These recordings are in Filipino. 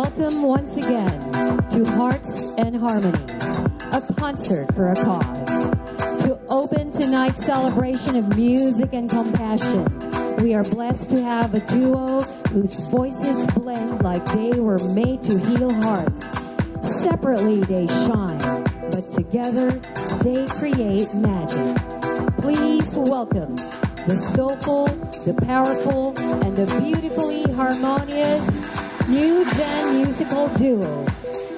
Welcome once again to Hearts and Harmony, a concert for a cause. To open tonight's celebration of music and compassion, we are blessed to have a duo whose voices blend like they were made to heal hearts. Separately they shine, but together they create magic. Please welcome the soulful, the powerful, and the beautifully harmonious New Gen musical duo.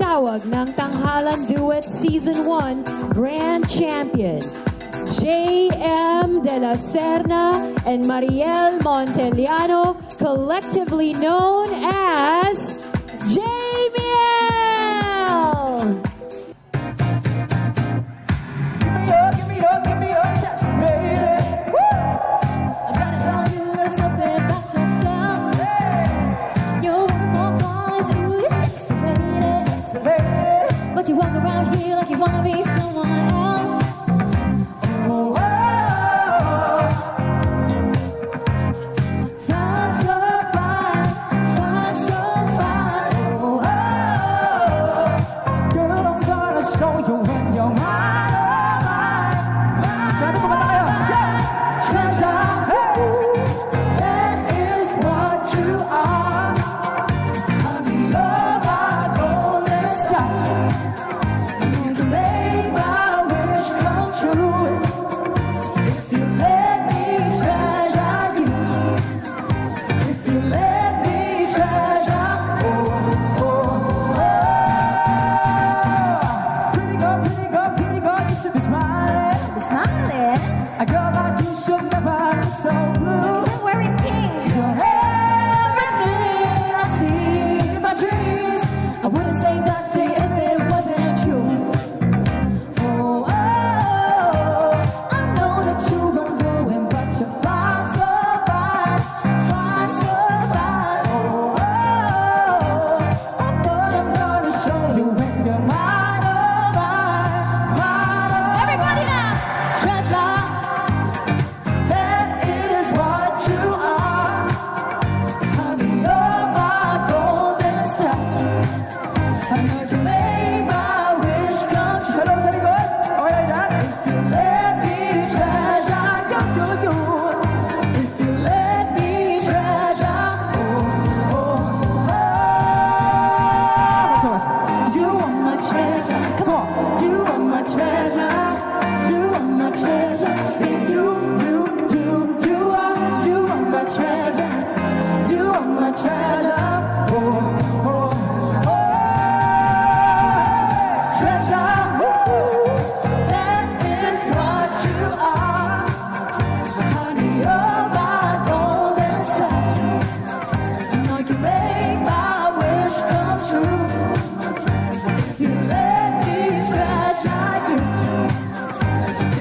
Tawag ng Tanghalan Duet Season 1 Grand Champion, J.M. De La Serna and Mariel Monteliano, collectively known as JBL! Give me your touch, baby. Woo! I gotta tell you a little something about yourself. You're one for boys, ooh, you're sexy lady. But you walk around here like you wanna be someone else. Oh, oh, fine, so fine, fine, so fine. Oh, oh, girl, I'm gonna show you when you're mine. Sabi ko ba tayo? Treasure, hey! That is what you are. Honey, you're my golden star. You can make my wish come true. If you let me treasure you. If you let me treasure. Oh, oh, oh. Pretty girl, you should be smiling. Smiling? A girl like you should never be so blue. I'm wearing pink. You're everything I see in my dreams. I wouldn't say that to you if it wasn't true. Oh, oh, I know that you run going, but you're fine, so fine, fine, so fine. Oh, but I'm gonna show you when you're mine, oh, mine. Everybody now! Treasure, that is what you are. Honey, you're my golden star. I know you made my wish come true. Hello, sa likod? Okay lang yan? If you let me treasure you. If you let me treasure. Oh, oh, oh. You are my treasure. Come on. You are my treasure. You are my treasure. Yeah, you are my treasure. You are my treasure. Oh, oh, oh. Treasure. That is what you are. Honey, you're my golden star. I know you make my wish come true. If you let me treasure you.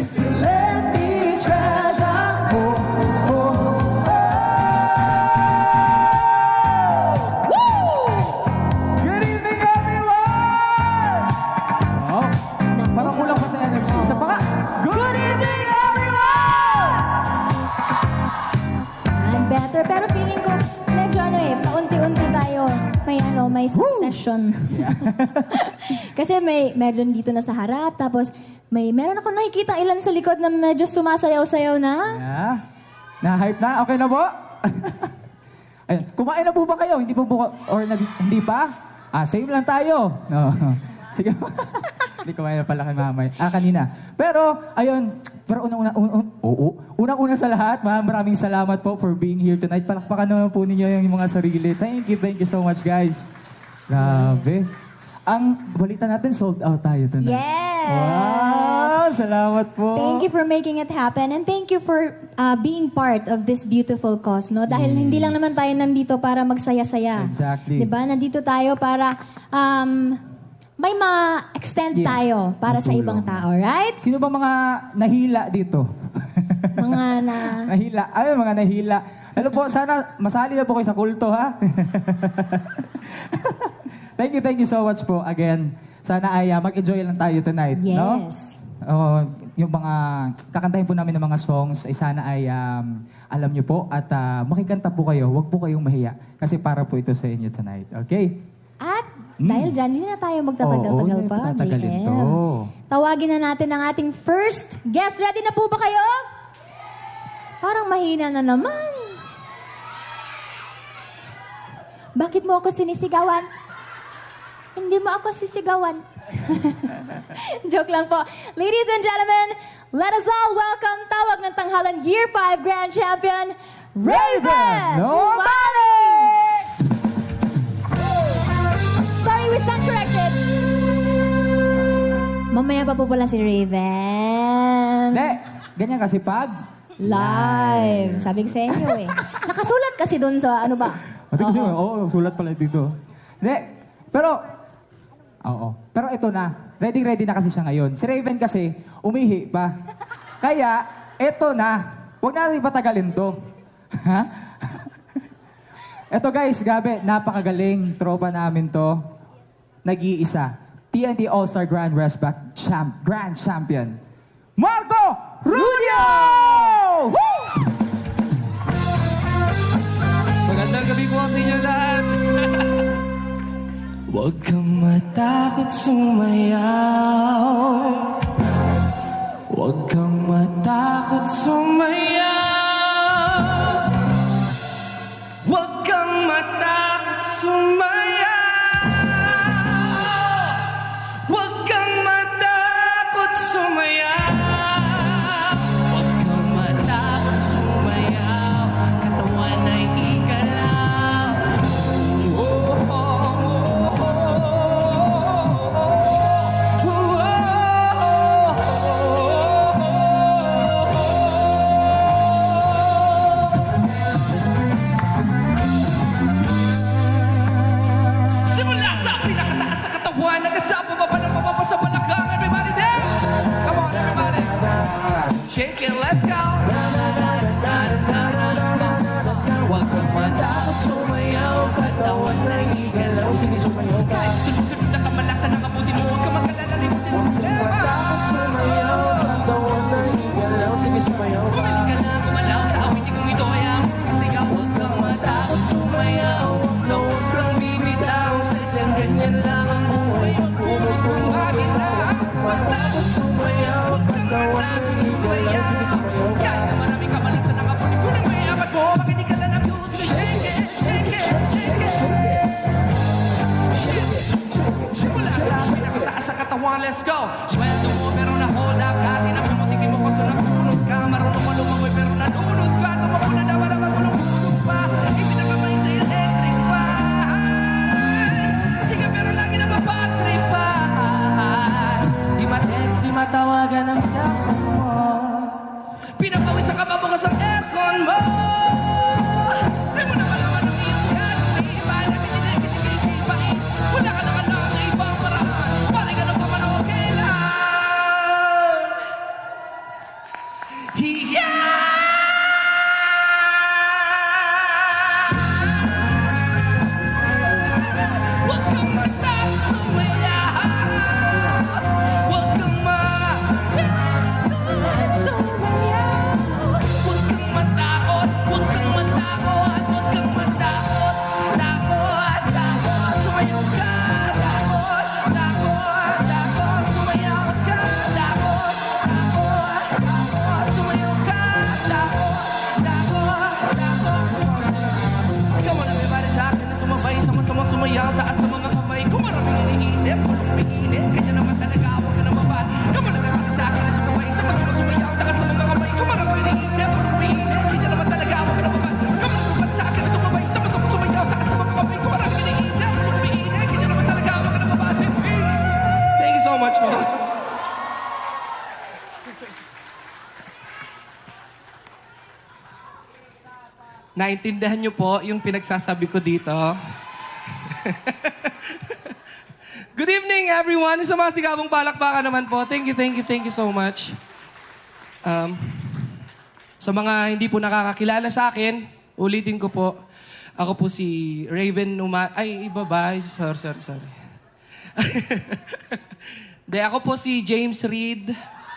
If you let me treasure. Oh, oh, oh. Good evening, everyone! Oh, parang kulang pa sa energy. Isa pa nga. Good evening, everyone! I'm better, pero feeling ko medyo paunti-unti tayo. May succession. Kasi medyo dito na sa harap, tapos meron ako nakikita ilan sa likod na medyo sumasayaw-sayaw na. Yeah. Na-hype na? Okay na po? Ayun. Kumain na po ba kayo? Hindi po or hindi pa? Same lang tayo. No. Sige po. Hindi kumain na pala kay mamay. Kanina. Pero, ayun. Pero unang-una sa lahat, maraming salamat po for being here tonight. Palakpakan naman po ninyo yung mga sarili. Thank you so much, guys. Grabe. Ang balita natin, sold out tayo tonight. Yes! Wow! Salamat po. Thank you for making it happen, and thank you for being part of this beautiful cause, no? Dahil hindi lang naman tayo nandito para magsaya-saya. Exactly. Diba? Nandito tayo para may ma-extend tayo para sa Matulong. ibang tao, right? Sino ba mga nahila dito? Mga Nahila. Ay, mga nahila. Hello po, sana masali na po kayo sa kulto, ha? Thank you so much po again. Sana ay mag-enjoy lang tayo tonight, Yes. no? Yung mga kakantahin po namin ng mga songs ay sana ay alam niyo po at makikanta po kayo. Huwag po kayong mahiya kasi para po ito sa inyo tonight. Okay? At dahil dyan, hindi na tayo magtatagal-tagal Oo, pa. patatagalin BM. to. Tawagin na natin ang ating first guest. Ready na po ba kayo? Parang mahina na naman. Bakit mo ako sinisigawan? Hindi mo ako sisigawan. Joke lang po. Ladies and gentlemen, let us all welcome Tawag ng Tanghalan Year 5 Grand Champion, Raven Numalik! Sorry, we stand corrected. Mamaya pa po pala si Raven. Hindi, ganyan kasi pag... Live. Sabi ko sa inyo eh. Nakasulat kasi doon sa ano ba? Ate kasi, Oo. sulat pala dito. Hindi, pero... Oo. Pero ito na. Ready na kasi siya ngayon. Si Raven kasi, umihi pa. Kaya, ito na. Huwag natin patagalin to. Ha? Ito guys, grabe, napakagaling. Tropa namin to. Nag-iisa. TNT All-Star Grand Grand Champion. Marco Rudio! Woo! Magandang gabi po sa inyo lahat. Huwag kang matakot sumayaw. Huwag kang matakot sumayaw. Huwag kang matakot sumayaw. Huwag kang matakot sumayaw. Huwag kang matakot sumayaw. Katawan ay igalaw. Oh, oh, oh, simula sa pinakataas sa katawan, nagkasapa pa ng pababa sa balakang. Everybody dance! Come on, everybody! Shake it, let's go! Huwag kang matakot sumayaw, katawan na igalaw. Sige, sumayaw ka. Sunod-sunod na kamalasan ng kabuti mo, huwag kang magkalala, limutin mo. Matakot sumayaw, katawan na igalaw. Sige, sumayaw ka. Bumili ka na, gumalaw sa awitin kong ito ay ang sigaw. Huwag kang matakot sumayaw, huwag kang bibitaw. Sadyang ganyan lang ang buhay, huwag kang mabitaw. Matakot sumayaw, katawan na igalaw. Sige, sumayaw ka. Kahit na maraming kamalasan ng kabuti mo, nang may apat mo, bakit di ka lang abuse? Shake it, shake it, shake it, shake it. Mula sa pinakataas sa katawan, let's go. Sweldo mo pero na-hold up ka. Tinapimutikin mo kaso napunos ka. Marunong mo lumangoy pero nanunod pa. Tumapuna na wala magulong-gulong pa. Ipinakamay sa electric pa. Sige pero lagi na mapatrip pa. Di ma-text, di matawagan ang cellphone mo. Pinapawis sa kapabukas ang aircon mo. Di mo na malaman ang iyong yan. May iba na pinigil-gil-gil-gil. Wala ka naman lang sa ibang paraan. Balik ka na pa man okay lang. Huwag kang matakot sumayaw. Huwag kang matakot sumayaw. Huwag kang matakot, huwag kang matakot, huwag kang matakot. Takot, takot, sumayaw ka. Takot, takot, takot, sumayaw ka. Takot, takot, takot, sumayaw ka. Takot, takot, takot. Come on, everybody sa akin na sumabay. Sama-sama sumayaw, taas sa mga kamay. Kung maraming iniisip, walang umiinit. Kanya naman talaga, huwag ka na mabad. Come on, everybody sa akin na sumabay. Sama-sama sumayaw, taas sa mga kamay. Kung maraming iniisip, walang umiinit. Kanya naman talaga, huwag ka na mabad. Come on, everybody sa akin na sumabay. Sama-sama sumayaw, taas sa mga kamay. Kung maraming iniisip, walang umiinit. Kanya naman talaga, huwag ka na mabad. Peace! Thank you so much, Mom. Naintindihan niyo po yung pinagsasabi ko dito. Good evening, everyone. Sa mga sigabong palakpakan naman po. Thank you so much. Sa mga hindi po nakakakilala sa akin, ulitin ko po. Ako po si Raven Ay, iba ba? Sorry. Ako po si James Reed.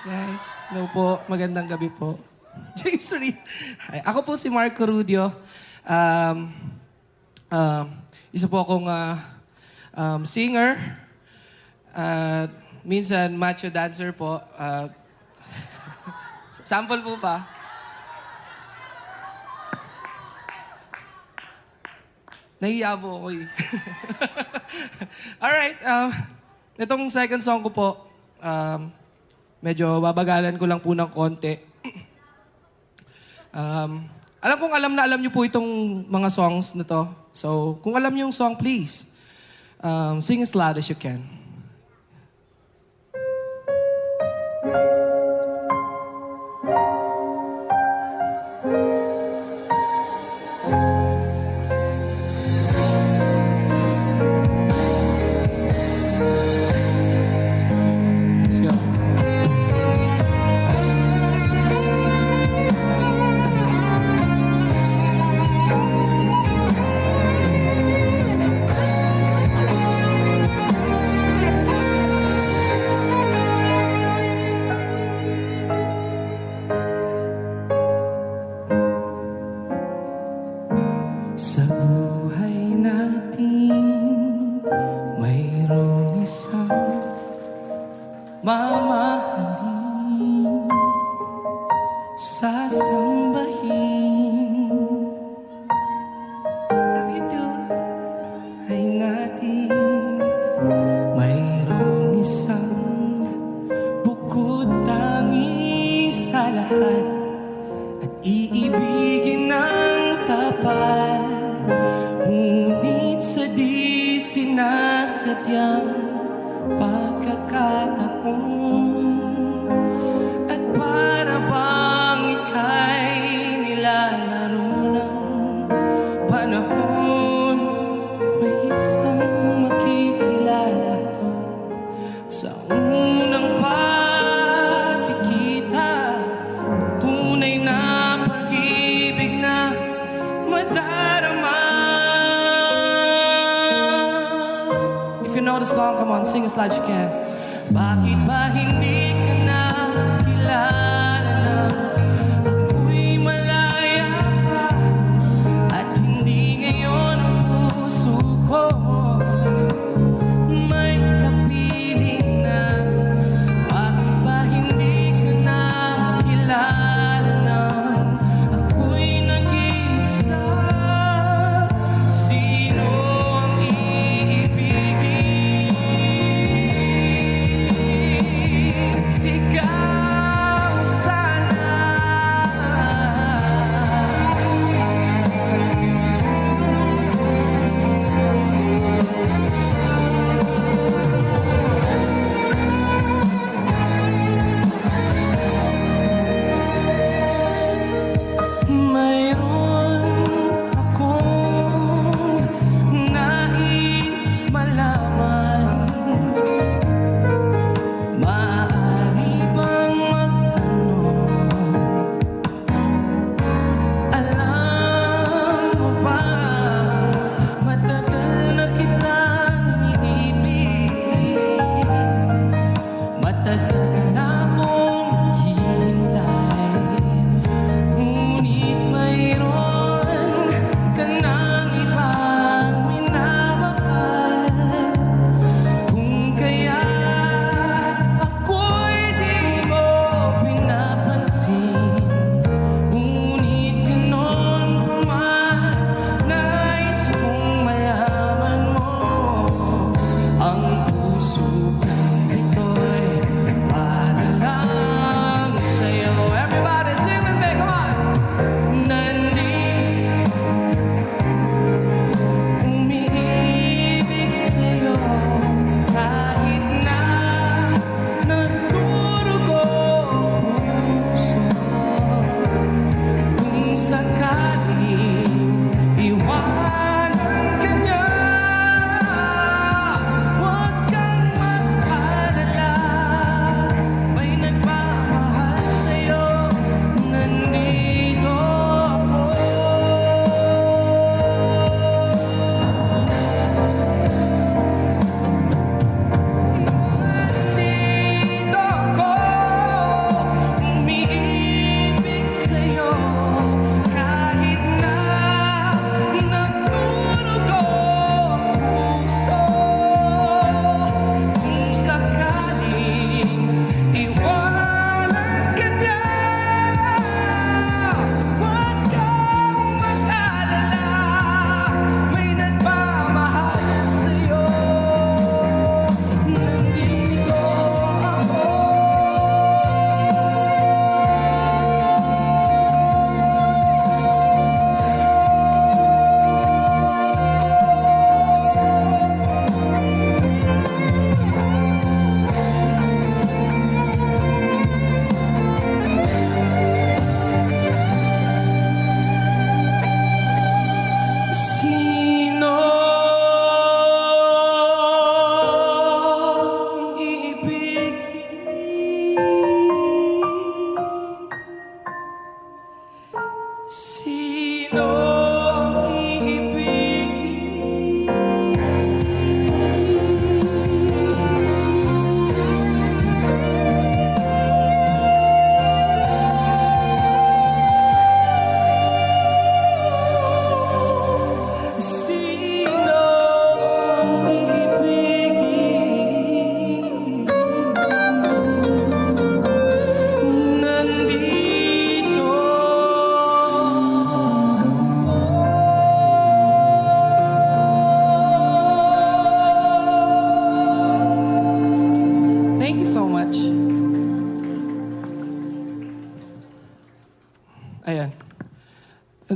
Guys, hello po. Magandang gabi po. James Reed. Ako po si Marco Rudio. Isa po akong Singer. At minsan macho dancer po. Sample po pa. Nahiya po ako eh. Alright, itong second song ko po, medyo babagalan ko lang po ng konti. Alam na alam niyo po itong mga songs na to. So, kung alam niyo yung song, please, sing as loud as you can. Let's go. Sa buhay natin, mayroong isang mamahalin, sasambahin. Ito ay natin, mayroong isang bukod tangi sa lahat at iibigin ng tapat. Ngunit sa di sinasadyang pagkakataon at para bang ika'y nilalaro ng panahon, may isang makikilala at sa unang pagkikita, tunay na pag-ibig na madarama. If you know the song, come on, sing as loud as you can. Bakit ba hindi ka nakilala na ako'y malaya pa at hindi ngayon ang puso ko may kapiling na? Bakit ba hindi ka nakilala na ako'y nag-iisa? Sino ang iibigin? Ikaw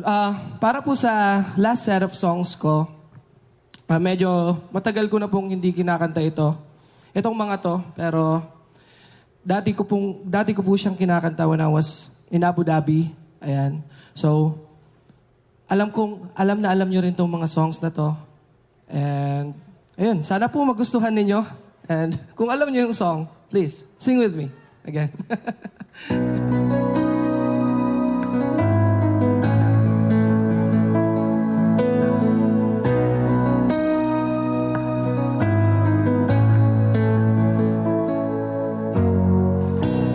Para po sa last set of songs ko, medyo matagal ko na pong hindi kinakanta ito. Itong mga to, pero dati ko po siyang kinakanta when I was in Abu Dhabi. Ayan. So, alam na alam nyo rin tong mga songs na to. And, ayun, sana po magustuhan ninyo. And kung alam nyo yung song, please, sing with me. Again.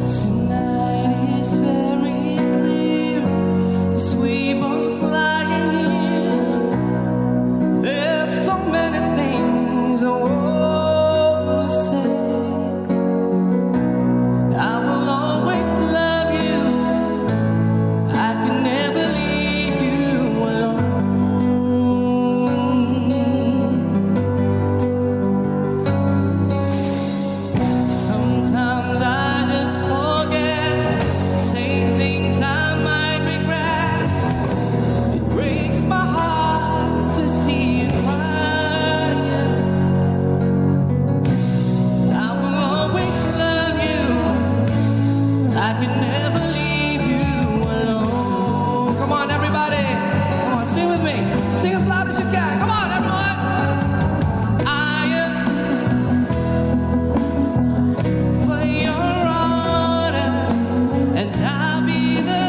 Tonight is very clear, 'cause we both lying here. There's so many things I want to say. I will always love you. I can never leave you alone. Sometimes I just forget, say things I might regret. It breaks my heart to see you crying. I will always love you. I could never leave you alone. Come on, everybody. Come on, sing with me. Sing as loud as you can. Come on, everyone. I am for your honor, and I'll be the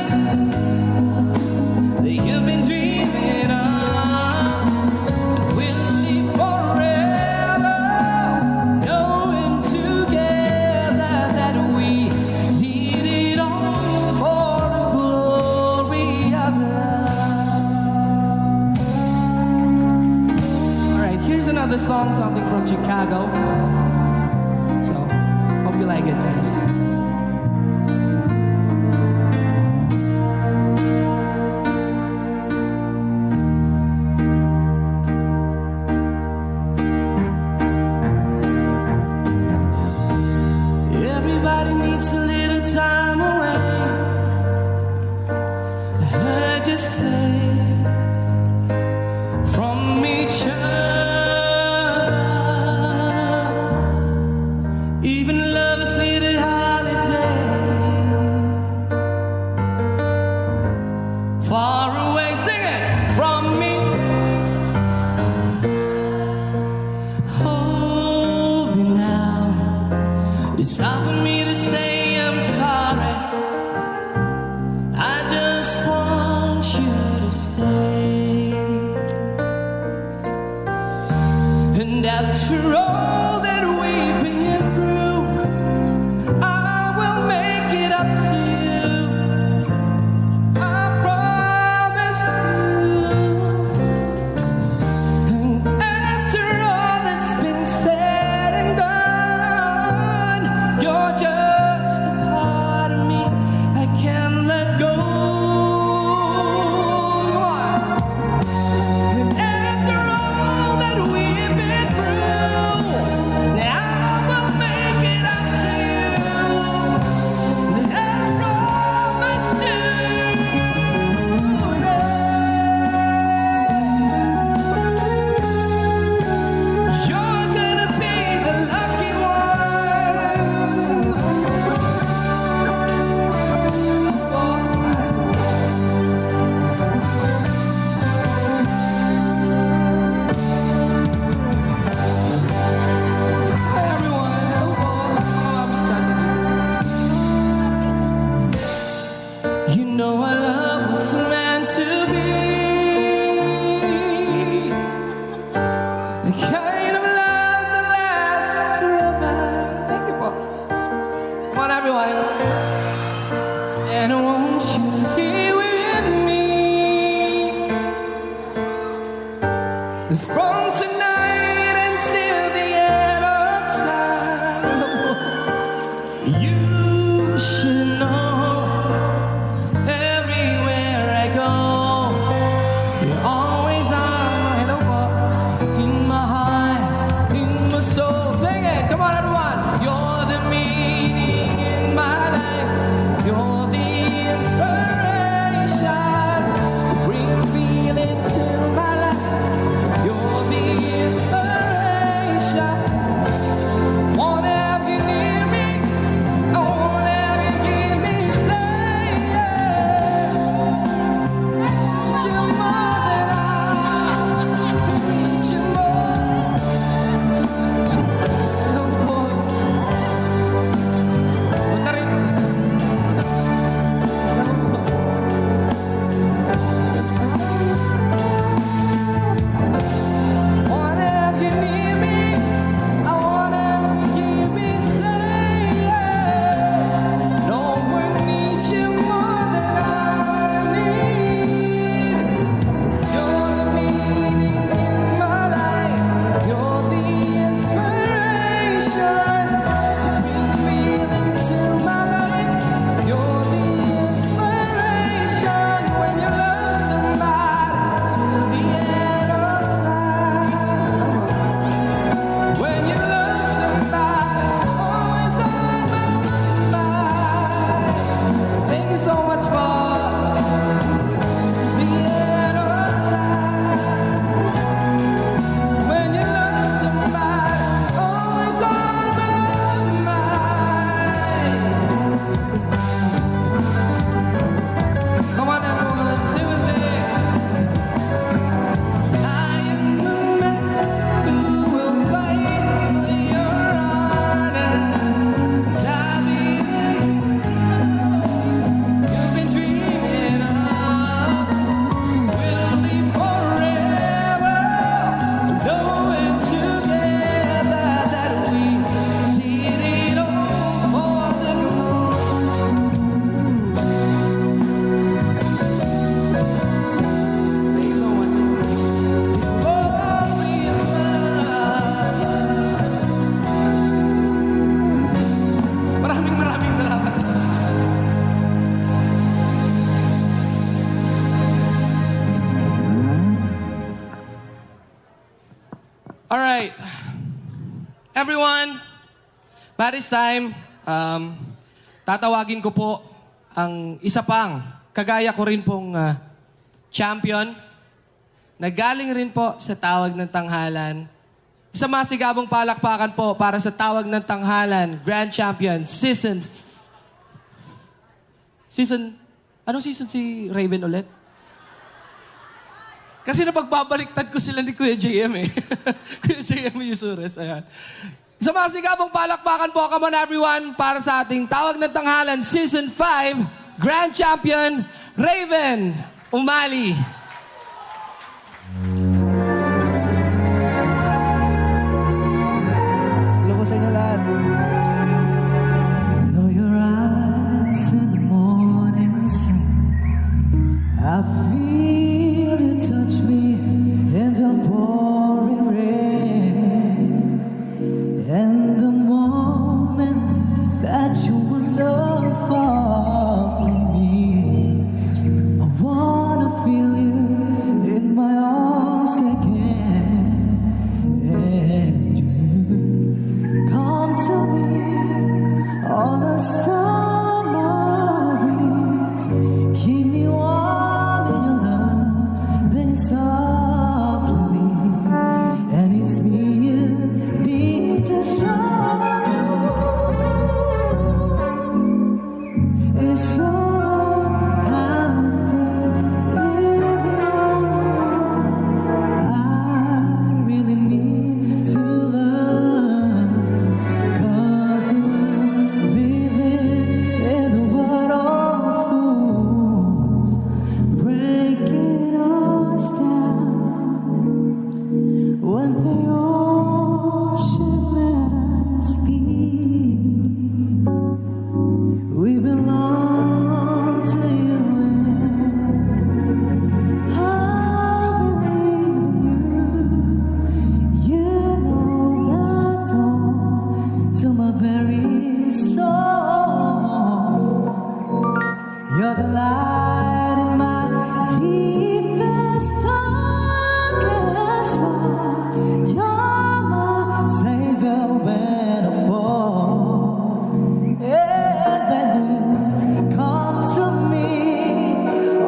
that you've been dreaming of. We'll live forever, knowing together that we did it all for the glory of love. All right, here's another song, something from Chicago. So, hope you like it, guys. Everybody needs a little time away. I heard you say from each other. Even lovers need a holiday. Far away, sing it from me. Hold me now. It's hard for me to say I'm sorry. I just want you to stay. And after all that we've been through, I will make it up to you. I promise you. And after all that's been said and done, you're just a part of me I can't let go. And after all that we've been through, now everyone, Paris time, tatawagin ko po ang isa pang, kagaya ko rin pong champion, na galing rin po sa Tawag ng Tanghalan. Isa masigabong palakpakan po para sa Tawag ng Tanghalan, Grand Champion, anong season si Raven ulit? Kasi napagbabaliktad ko sila ni Kuya JM eh. Kuya JM Yusures, ayan. Sa mga sigabong palakpakan po, come on everyone, para sa ating Tawag ng Tanghalan Season 5 Grand Champion, Raven Umali. Hello po sa inyo lahat. I know your eyes in the morning sun. I feel you touch me in the pouring rain. And the moment that you wander far from me, I wanna feel you in my arms again. And you come to me on a summer breeze, keep me warm in your love, then softly, and it's me you need to show. It's your love, how deep is your love? I really mean to love, 'cause we're living in the world of fools, breaking us down when they all should let us be. We belong to you, and I believe in you. You know that's all to my very soul. You're the light in my deepest, darkest side. You're my savior when I fall. And when you come to me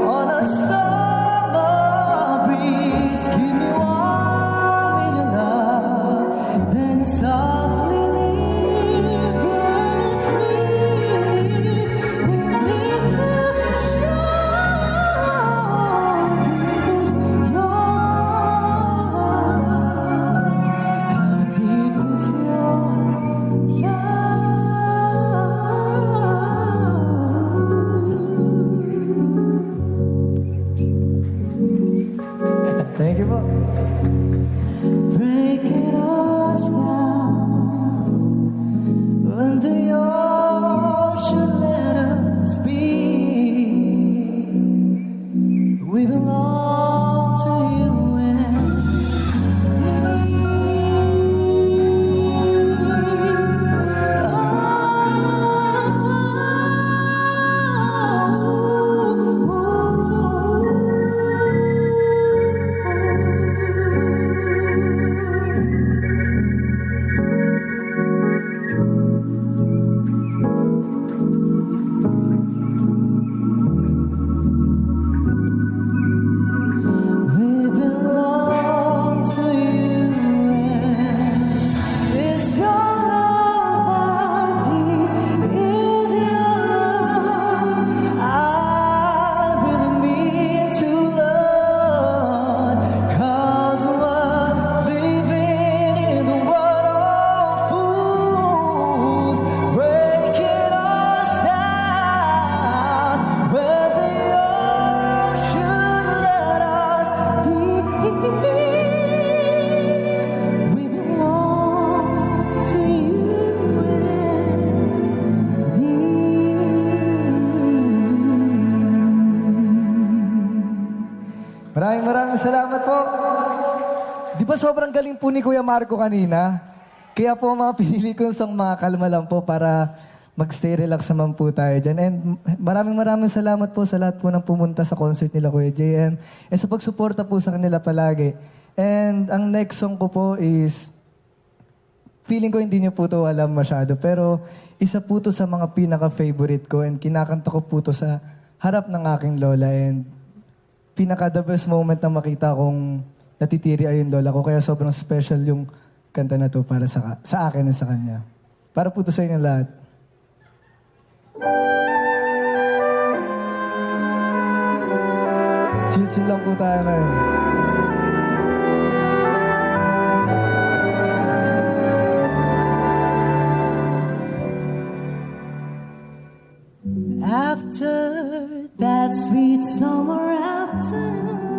on a summer breeze, keep me warm in your love, then you softly leave. When it's me, we need to show deep is your love. How deep is your love? Thank you po. Breaking us down when the ocean let us be. We belong to you we belong to you, and it's your love, how deep is your love? I really mean to love, 'cause we're living in the world of fools, breaking us down where the ocean let us be. We belong to you and me. Maraming salamat po. Di ba sobrang galing po ni Kuya Marco kanina? Kaya po mga pinili ko song mga kalma lang po para mag-stay relax naman po tayo dyan. And maraming salamat po sa lahat po ng pumunta sa concert nila Kuya JM. And sa pagsuporta po sa kanila palagi. And ang next song ko po is feeling ko hindi niyo po to alam masyado, pero isa po to sa mga pinaka-favorite ko and kinakanta ko po to sa harap ng aking lola and pinaka-the best moment na makita kong natitiri ay yung lola ko. Kaya sobrang special yung kanta na to para sa akin at sa kanya. Para po to sa inyo lahat. Chill-chill lang po tayo ngayon. After that sweet summer afternoon,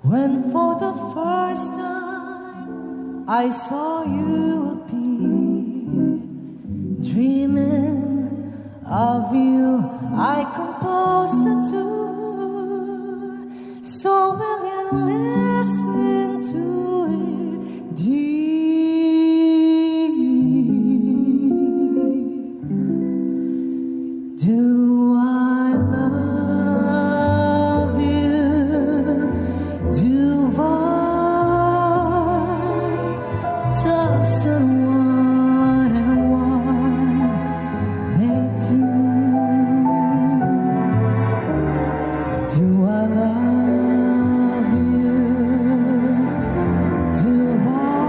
when for the first time I saw you appear, dreaming of you, I composed a tune, so will you listen to it, dear? Do I love you? Do I touch someone and one may do? Do I love you? Do I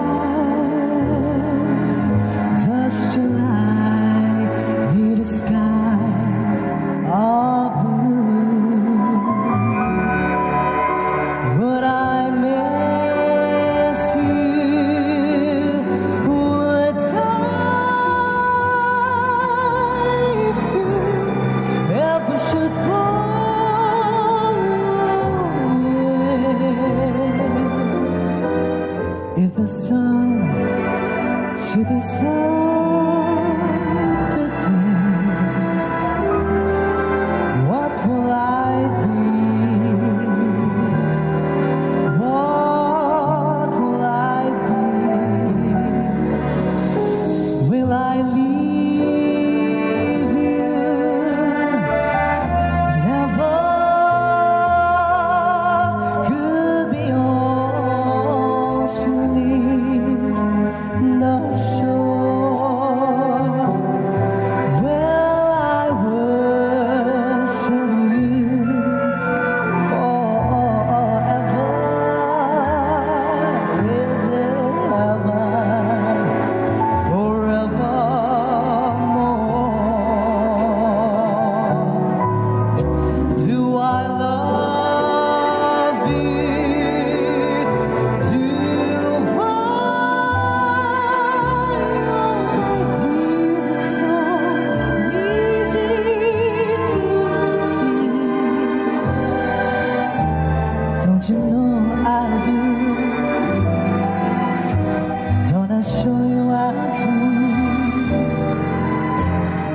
touch July near the sky? Would I miss you? Would I, if you ever should go away? If the sun should desert the day, what will I be? What will I be? Will I leave you? Never could be ocean leave the shore. Will I worship you forever? Is it heaven forevermore? Do I love you? Do I? It's so easy to see. Don't you know I do? Don't I show you I do?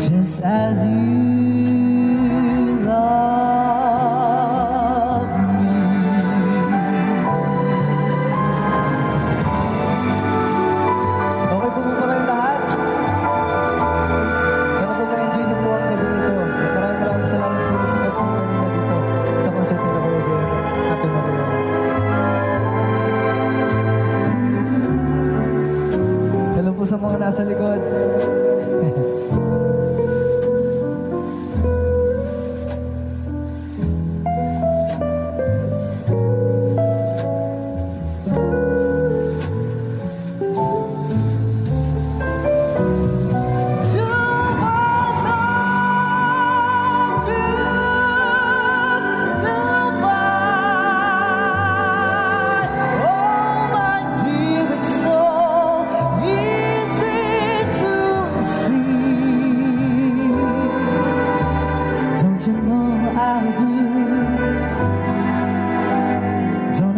Just as you love me. Okay po ba kayong lahat? Sana po na-enjoy niyo po ang gabi nito. Maraming salamat po sa pagpunta niyo dito sa concert nila Kuya Joel at Ate Maria. Hello po sa mga nasa likod.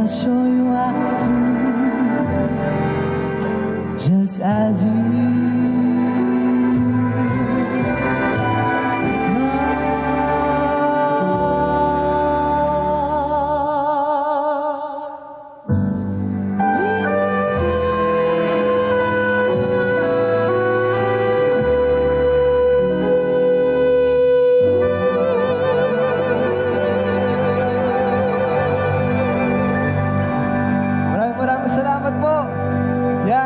Show you I do, just as you. Maraming salamat po. Yan.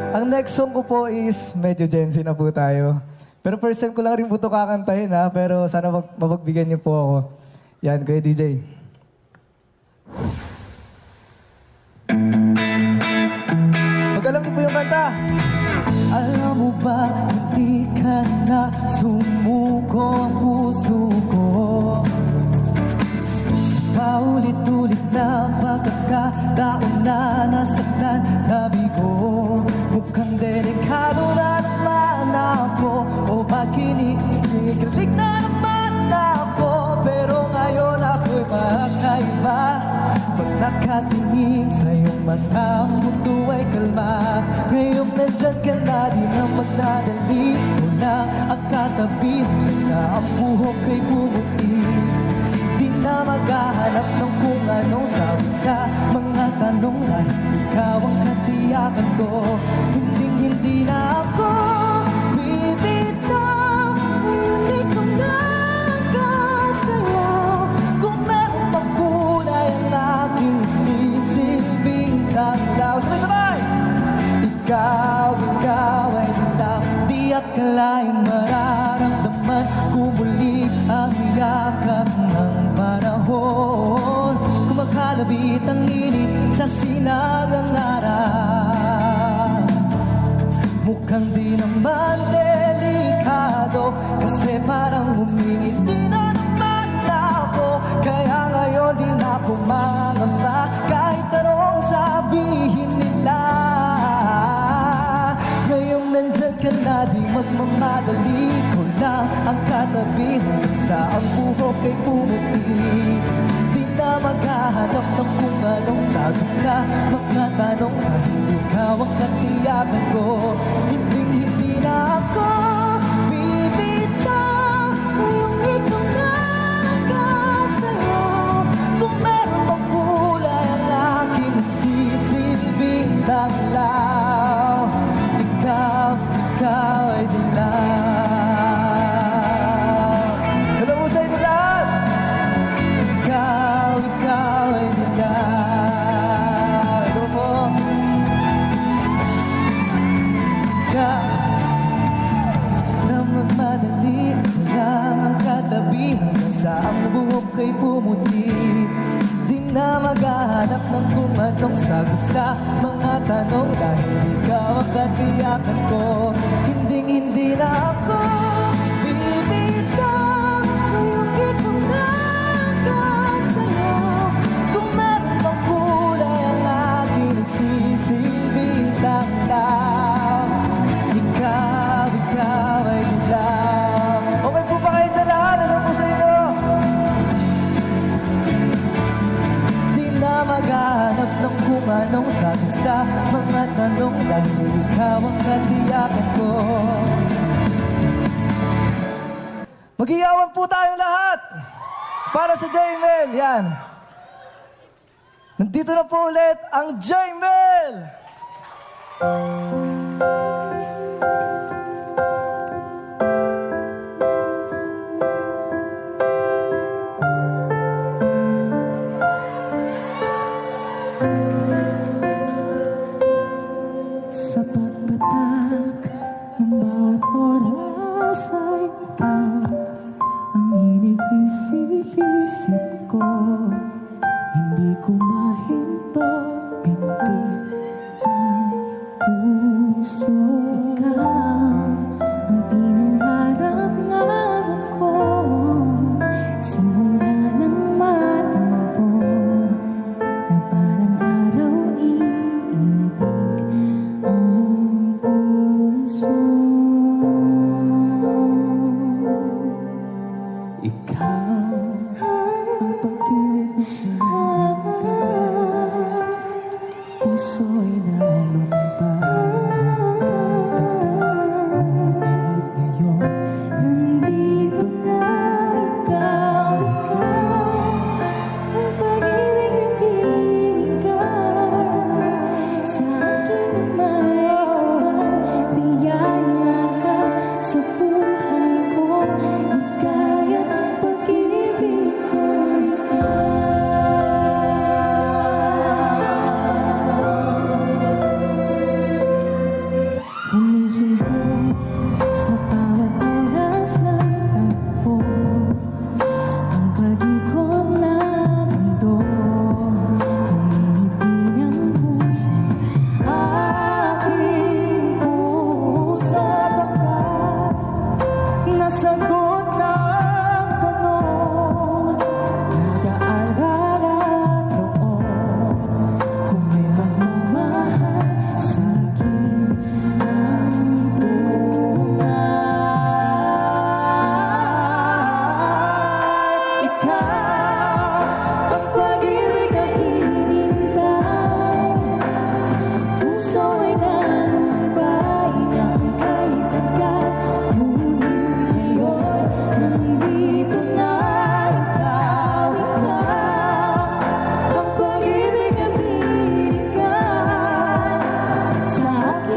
Ang next song ko po is medyo Gen Z na po tayo. Pero first time ko lang rin po ito kakantahin ha. Pero sana mapagbigyan niyo po ako. Yan, Kuya DJ. Pag alam niyo po yung kanta. Alam mo ba, hindi ka na sumuko ang puso ko. Paulit-ulit na pagkakataon na nasaktan tabi ko. Mukhang delikado na naman ako, o bakinikilig na naman ako. Pero ngayon ako'y makaiba. Pag nakatingin sa iyong mata, ang mundo ay kalma. Ngayong nandyan ka na, di na magdadali. Wala ang katabi, sa ang buhok ay bumuti. Di na maghahanap ng kung anong sabi sa mga tanong na ikaw ang katiyakan ko. Hindi na ako bibitaw, hindi ko nagkasayaw. Kung meron pang kulay ang aking sisilbing tanglaw. Sabay-sabay! Ikaw ay lang, di akalaing mararamdaman. Kumulit ang yakap ng panahon, kumakalabit ang init sa sinagang araw. Mukhang di naman delikado, kasi parang humingiti na naman ako. Kaya ngayon di na ako mangamba, kahit anong sabihin nila. Ngayong nandyan ka na, di magmamadali. Ko lang ang katabi, sa ang buhok ay pumuti. Di na maghahanap ng kung anong sagot sa mga tanong na ikaw ang katiyakan ko. Hindi na ako bibitaw, ngayong ikaw nagkasayaw. Kung meron pang kulay ang aking nagsisilbing tanglaw. Ikaw ay dilaw. Hello po sa inyo lahat! Ikaw ay dilaw. Hello po. Ikaw na magmadali, lang ang katabi, hanggang sa ang buhok ay pumuti. Di na maghahanap ng kung anong sagot sa mga tanong, dahil ikaw ang katiyakan ko. Hindi na ako bibitaw, ngayong ikaw nagkasayaw. Kung meron pang kulay ang aking nagsisilbing tanglaw. Ikaw ay dilaw. Okay po ba kayo dyan lahat? Ano po sa inyo? Di na maghahanap ng kung anong sagot sa mga tanong, dahil ikaw ang katiyakan ko. Mag-iyawan po tayong lahat para sa Jaymel. Yan. Nandito na po ulit ang Jaymel! Sa pagpatak ng bawat oras ay ikaw ang iniisip-isip ko. Hindi ko mahinto, binti ng puso. Ikaw ang pinangarap-ngarap ko, simula ng marampo, na parang araw-iibig ang puso. Ikaw ang pag-ibig puso'y nalumpay.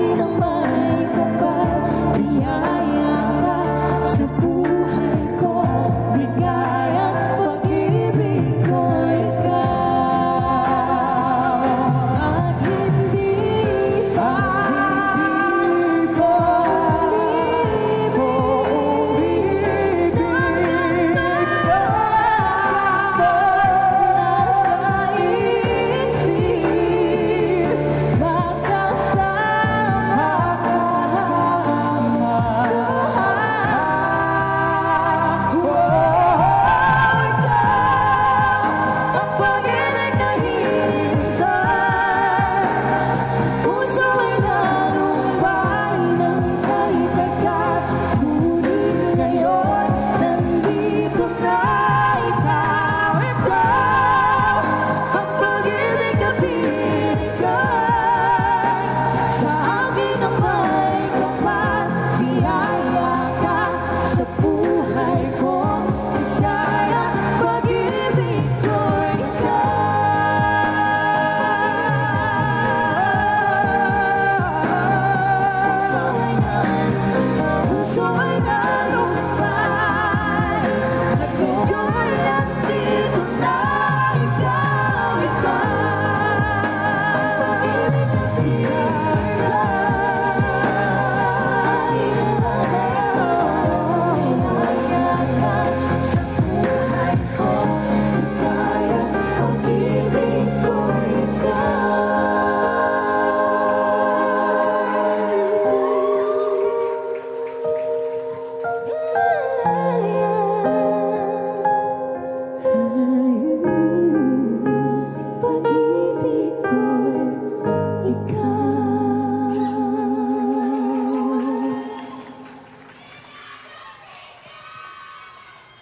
akin ang may kapal. Biyaya ka sa buhay ko, ligayang pag-ibig ko ikaw. At hindi pa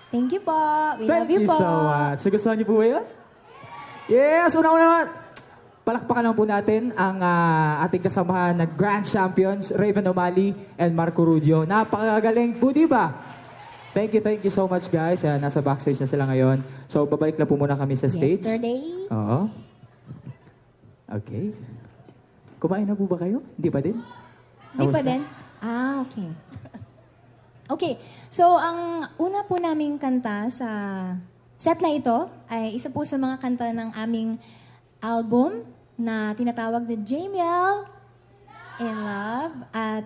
Thank you po. We love Thank you you po. so much. Nagustuhan niyo po ba yun? Yes! Una-una naman, palakpakan naman po natin ang ating kasamahan na Grand Champions, Raven O'Malley and Marco Rudio. Napakagaling po, di ba? Thank you so much guys. Nasa backstage na sila ngayon. So, babalik na po muna kami sa stage. Yesterday. Oo. Okay. Kumain na po ba kayo? Hindi pa din? Hindi pa Tapos na? din? Okay. Okay, so ang una po naming kanta sa set na ito ay isa po sa mga kanta ng aming album na tinatawag na Jamiel in Love. At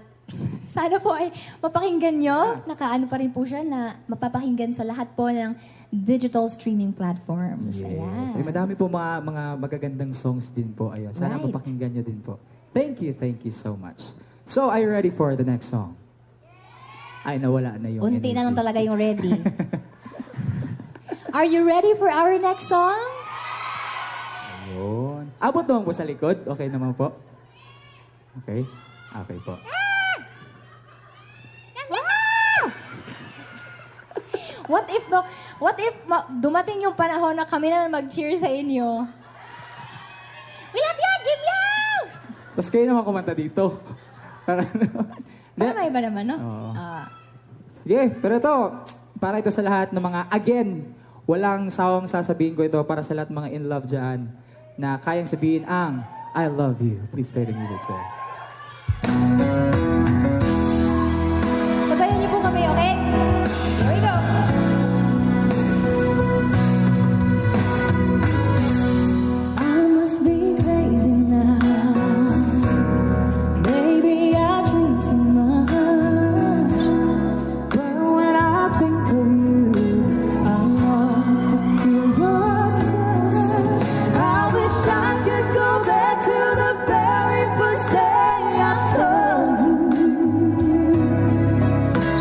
sana po ay mapakinggan nyo. Nakaano pa rin po siya na mapapakinggan sa lahat po ng digital streaming platforms. Ayan. Yes. Ay, madami po mga magagandang songs din po. Ayun. Sana Right. mapakinggan nyo din po. Thank you so much. So, are you ready for the next song? Ay, nawala na yung Unti na lang energy. talaga yung ready. Are you ready for our next song? Ayun. Abot naman po sa likod. Okay naman po? Okay? Okay po. What if dumating yung panahon na kami na mag-cheer sa inyo? We love you, Jamiel! Tapos kayo naman kumanta dito. Para May iba naman, no? Oo. Ah. Sige, pero para ito sa lahat ng mga, again, walang sawang sasabihin ko ito para sa lahat ng mga in love dyan na kayang sabihin ang I love you. Please play the music, sir. Sabayan niyo po kami, okay? Here we go. I must be crazy now. Maybe I drink too much. But when I think of you, I want to feel your touch. I wish I could go back to the very first day I saw you.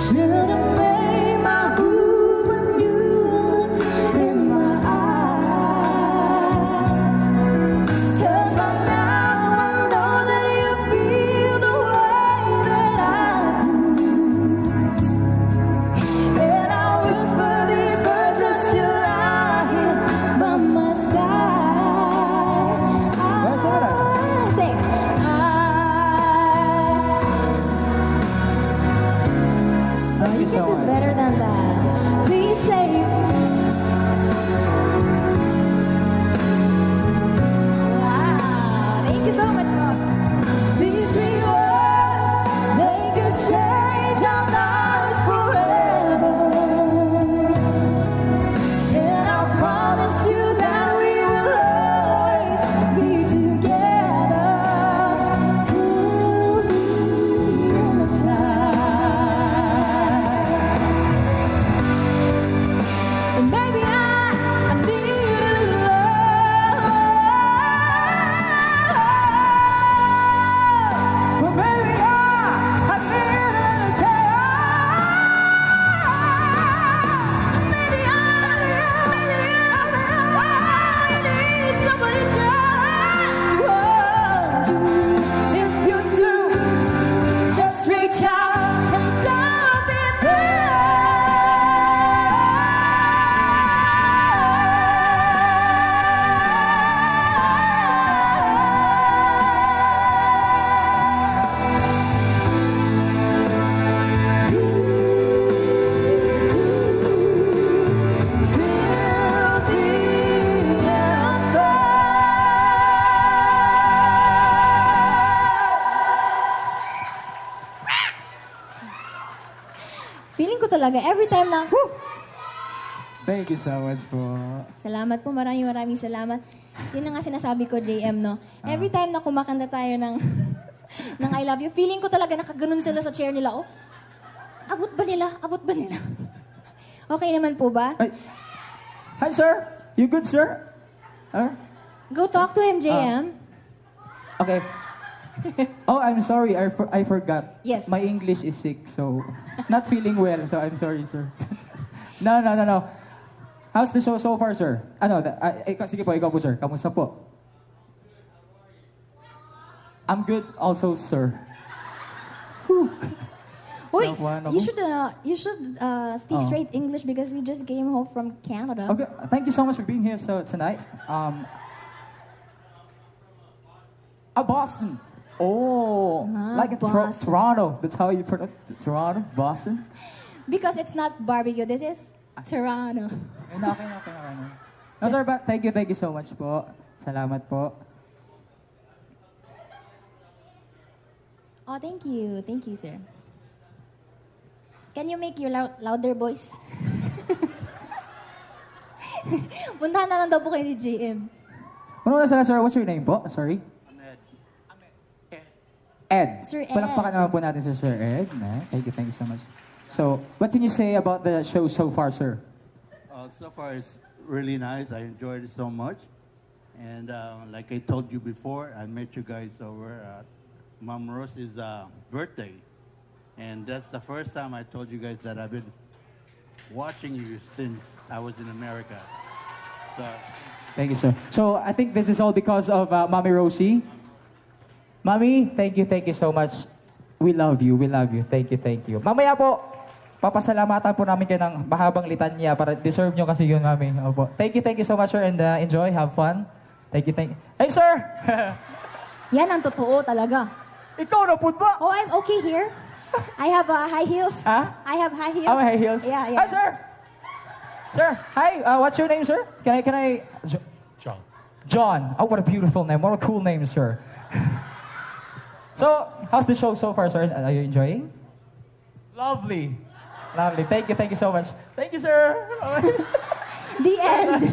Should have made my move when you looked in my eyes. 'Cause by now I know that you feel the way that I do. And I whisper these words that you're out here by my side. Where's the rest? Sing. Thank you You so can do much. better than that. Please say. Wow. Thank you so much, Mom. These three words. talaga. Every time na, Thank you so much po. salamat po, maraming salamat. Yun na nga sinasabi ko, JM, no? Every time na kumakanta tayo ng, ng I Love You, feeling ko talaga nakaganon sila sa chair nila. Oh, abot ba nila? Abot ba nila? Okay naman po ba? Ay. Hi, sir. You good, sir? Huh? Go talk to him, JM. Okay. Oh, I'm sorry. I forgot. Yes. My English is sick, so not feeling well. So I'm sorry, sir. No. How's the show so far, sir? Sige po, ikaw po, sir. Kamusta po? I'm good also, sir. Uy, Nakuha you ako. should speak Oh. straight English because we just came home from Canada. Okay, thank you so much for being here tonight. Boston. Oh, like in Boston. Toronto. That's how you pronounce it. Toronto, Boston. Because it's not barbecue, this is Toronto. Okay. No, sir, but thank you so much po. Salamat po. Oh, thank you, sir. Can you make your louder voice? Puntahan na lang daw po kayo ni JM. Ano na sir, what's your name po? Sorry? Ed. Sir Ed. Palakpakan naman po natin si Sir Ed. Thank you so much. So, what can you say about the show so far, sir? So far, it's really nice. I enjoyed it so much. And like I told you before, I met you guys over at Mom Rose's birthday. And that's the first time I told you guys that I've been watching you since I was in America. So, Thank you, sir. So, I think this is all because of Mommy Rosie. Mommy, thank you so much. We love you. Thank you. Mamaya po, papasalamatan po namin kayo ng mahabang litanya para deserve nyo kasi yun, Mami. Opo. Thank you so much, sir, and enjoy, have fun. Thank you. Hey, sir! Yan ang totoo talaga. Ikaw na po ba? Oh, I'm okay here. I have high heels. Huh? I have high heels. Oh, high heels? Yeah. Hi, sir! Sir, hi. What's your name, sir? Can I... John. John. Oh, what a beautiful name. What a cool name, sir. So, how's the show so far, sir? Are you enjoying? Lovely. Thank you so much. Thank you, sir. The end.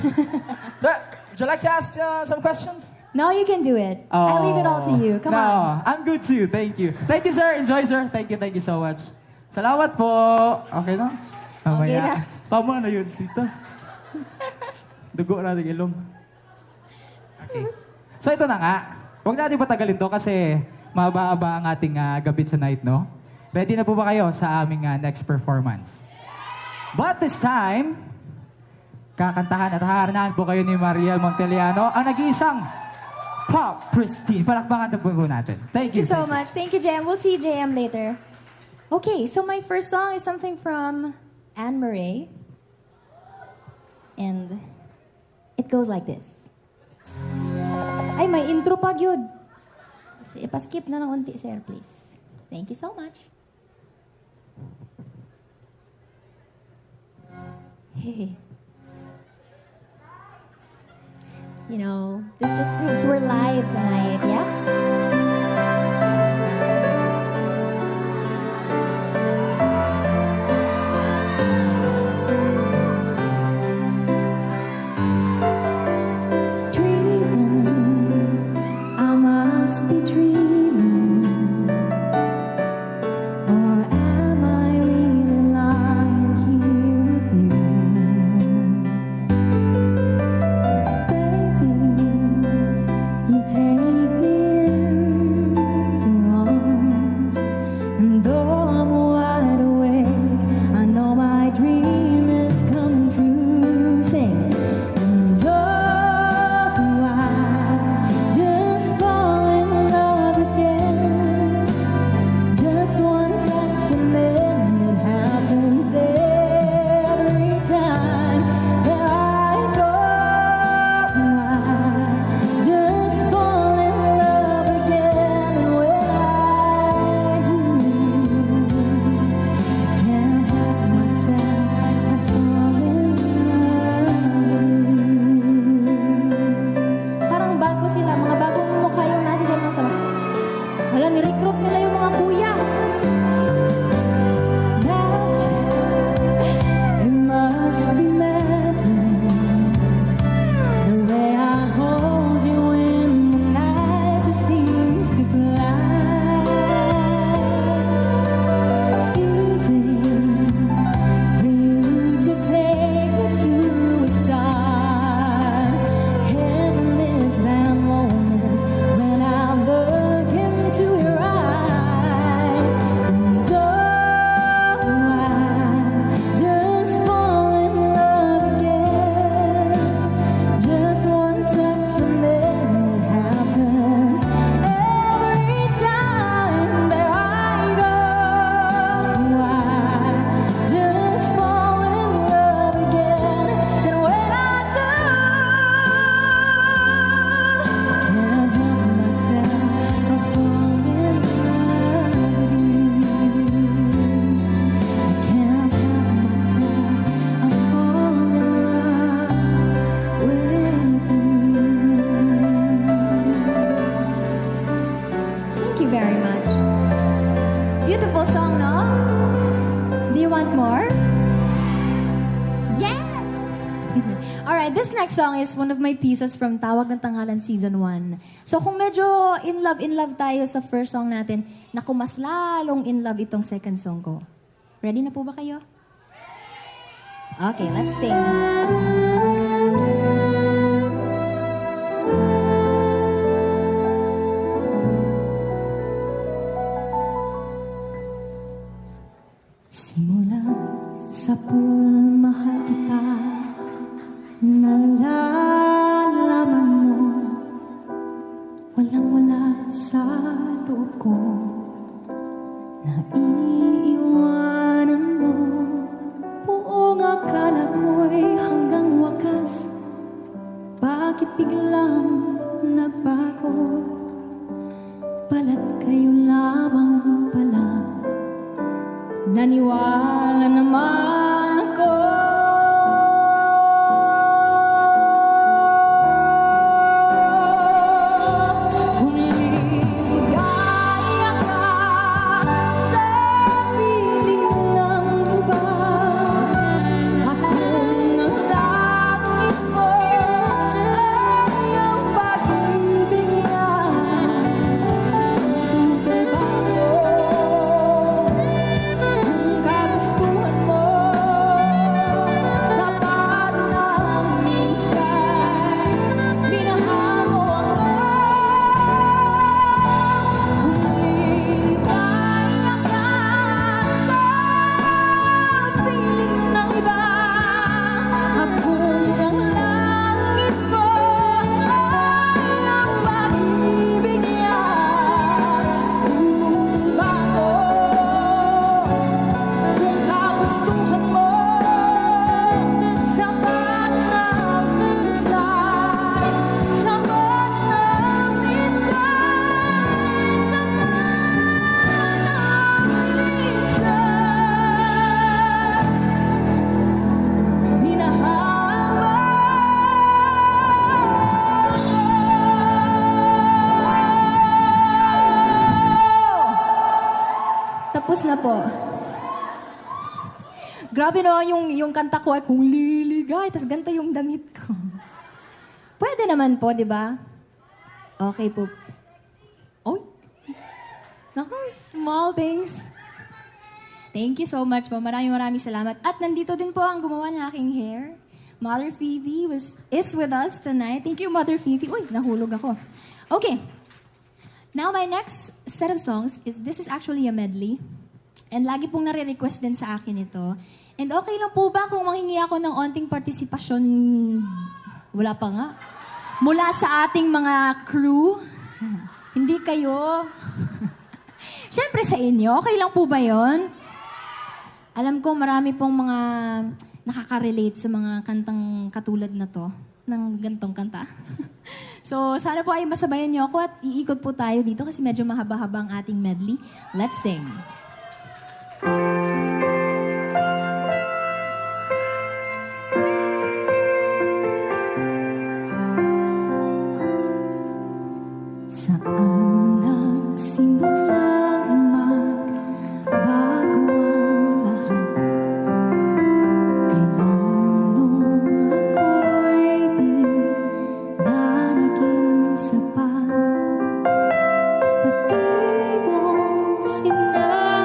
Would you like to ask some questions? Now you can do it. I'll leave it all to you. Come no, on. I'm good too. Thank you. Thank you, sir. Enjoy, sir. Thank you so much. Salamat po. Okay na? Okay na. Tama na yun, tita. Dugo na ng ilong. Okay. So ito na nga. Huwag natin patagalin to kasi mahaba-haba ang ating gabi tonight, no? Ready na po ba kayo sa aming next performance? But this time, kakantahan at haharanahan po kayo ni Mariel Monteliano, ang nag-iisang Pop Pristine. Palakpakan na po natin. Thank Thank you. you so much. Thank you, JM. We'll see JM later. Okay, so my first song is something from Anne Murray. And it goes like this. Ay, may intro pa, yun. Ipa-skip na ng unti, sir, please. Thank you so much. Hey. You know, this just proves we're live tonight, yeah? Dreaming, I must be dreaming. Or am I really lying here with you? Baby, you take me in your arms. And though I'm wide awake, I know my dream is coming true. Sing. And oh, I just fall in love again. Just one touch and then it happens every time that I go. I just fall in love again, and when I do, can't help myself. I fall in love with you. Parang bago sila, mga bagong mukha yung nandiyan mo sa... Wala, ni-recruit nila yung mga kuya. That's Beautiful song, no? Do you want more? Yes! Alright, this next song is one of my pieces from Tawag ng Tanghalan Season 1. So kung medyo in love tayo sa first song natin, naku, mas lalong in love itong second song ko. Ready na po ba kayo? Okay, let's sing. Simula sa pulmahal kita, nalalaman mo, walang-wala sa loob ko, naiiwanan mo, buong akala ko'y hanggang wakas, bakit biglang nagbago, balat kayo lamang pala, naniwala naman ako. Kung ligaya ka sa piling ng iba, akong ang langit mo ay ang pag-ibig niya. Tugal ba ako? Kung kagustuhan mo, sapat na minsan minahal mo ako. Kung ligaya ka sa piling ng iba, akong ang langit mo ay ang pag-ibig niya. Kung bago, kung kagustuhan mo, sapat na minsan, sapat na minsan, minahal mo. Tapos na po. Grabe no, yung kanta ko ay kung liligay, tas ganito yung damit ko. Pwede naman po, di ba? Okay po. Oh, naku, small things. Thank you so much po. Maraming salamat. At nandito din po ang gumawa ng aking hair. Mother Phoebe is with us tonight. Thank you, Mother Phoebe. Uy, nahulog ako. Okay. Now, my next set of songs this is actually a medley. And lagi pong nare-request din sa akin ito. And okay lang po ba kung manghingi ako ng onting partisipasyon? Wala pa nga. Mula sa ating mga crew. Hindi kayo. Siyempre sa inyo. Okay lang po ba yon? Alam ko marami pong mga nakaka-relate sa mga kantang katulad na to. Ng gantong kanta. So, sana po ay masabayan niyo ako at iikot po tayo dito kasi medyo mahaba-haba ang ating medley. Let's sing. Saan nagsimulang magbago ang lahat? Kailan nung ako'y di na naging sapat? Pati mong sinabi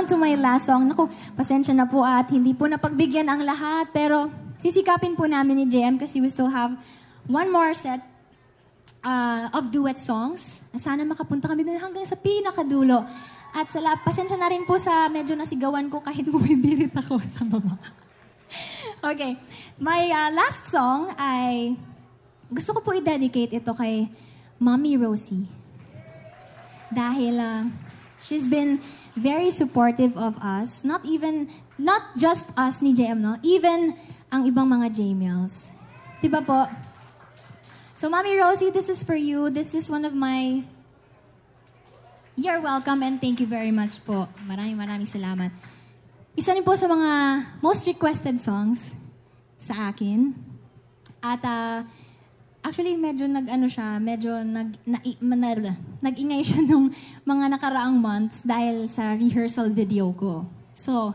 down to my last song. Naku, pasensya na po at hindi po napagbigyan ang lahat. Pero sisikapin po namin ni JM kasi we still have one more set of duet songs. Sana makapunta kami dun hanggang sa pinakadulo. At pasensya na rin po sa medyo nasigawan ko kahit bumibirit ako sa baba. Okay. My last song ay gusto ko po i-dedicate ito kay Mommy Rosie. Dahil she's been very supportive of us. Not just us ni JM, no? Even ang ibang mga J-Mills. Diba po? So, Mommy Rosie, this is for you. This is one of my... You're welcome and thank you very much po. Maraming salamat. Isa rin po sa mga most requested songs sa akin. At actually, medyo nag-ingay siya nung mga nakaraang months dahil sa rehearsal video ko. So,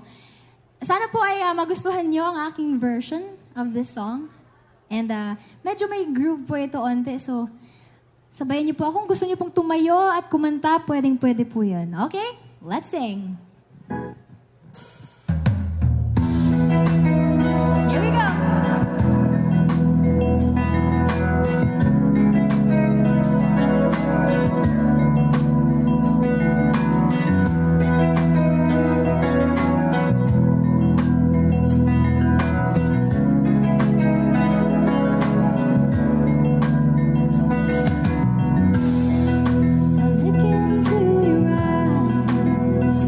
sana po ay magustuhan nyo ang aking version of this song. And medyo may groove po ito onte. So, sabayan niyo po ako. Kung gusto niyo pong tumayo at kumanta, pwede po yun. Okay? Let's sing. Here we go. Look into your eyes.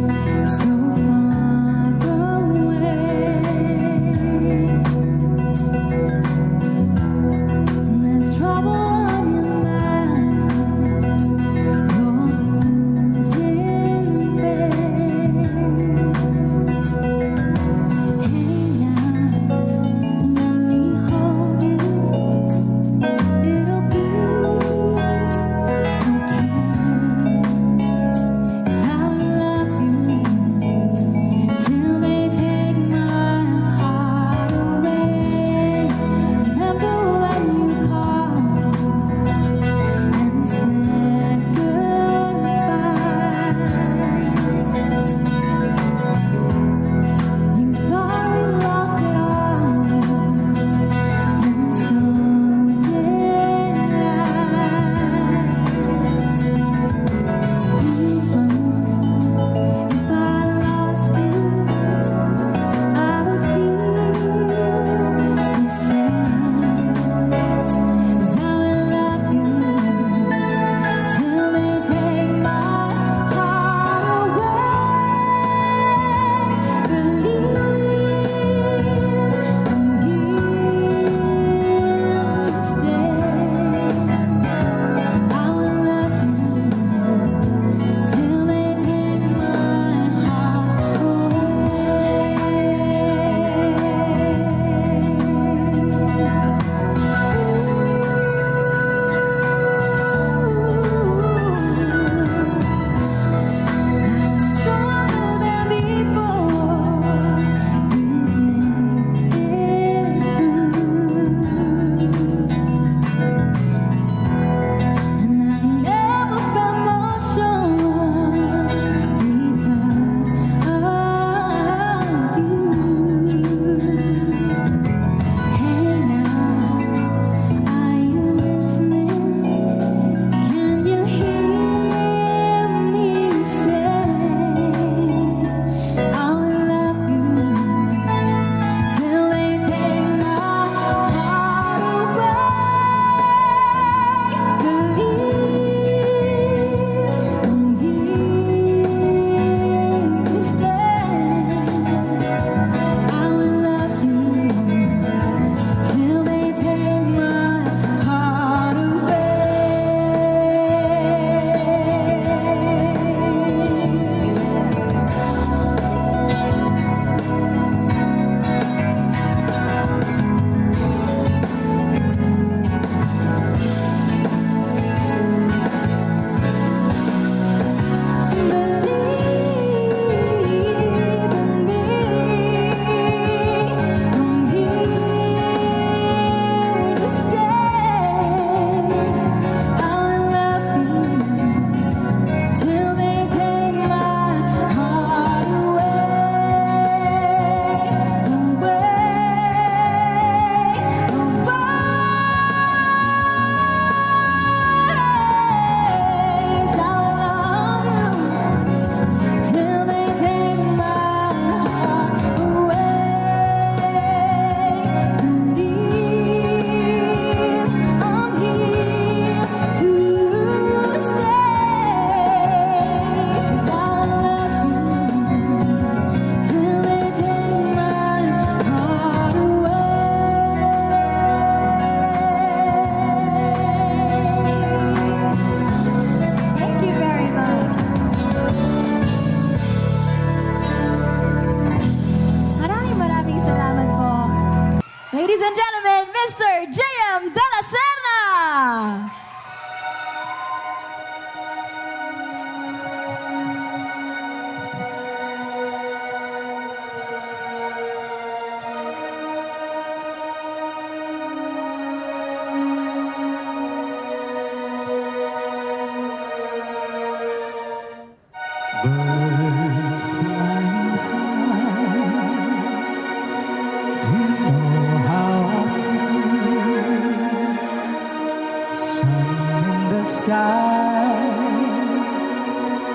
sky.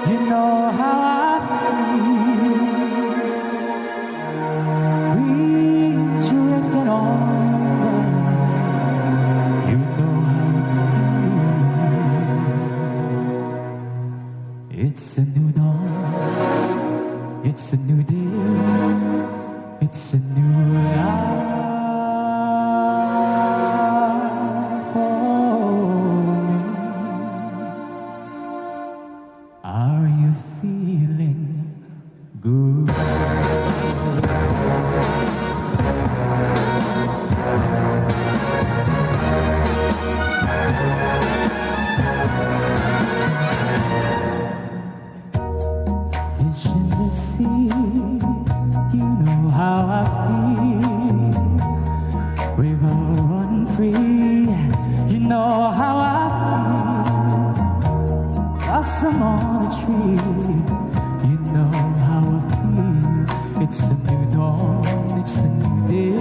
You know how I feel. We drifting on. You know how I feel. It's a new dawn. It's a new day. It's a new life for me. Are you feeling good? Fish in the sea, you know how I feel. River running free, you know how I feel. Blossom on a tree, you know how I feel. It's a new dawn, it's a new day,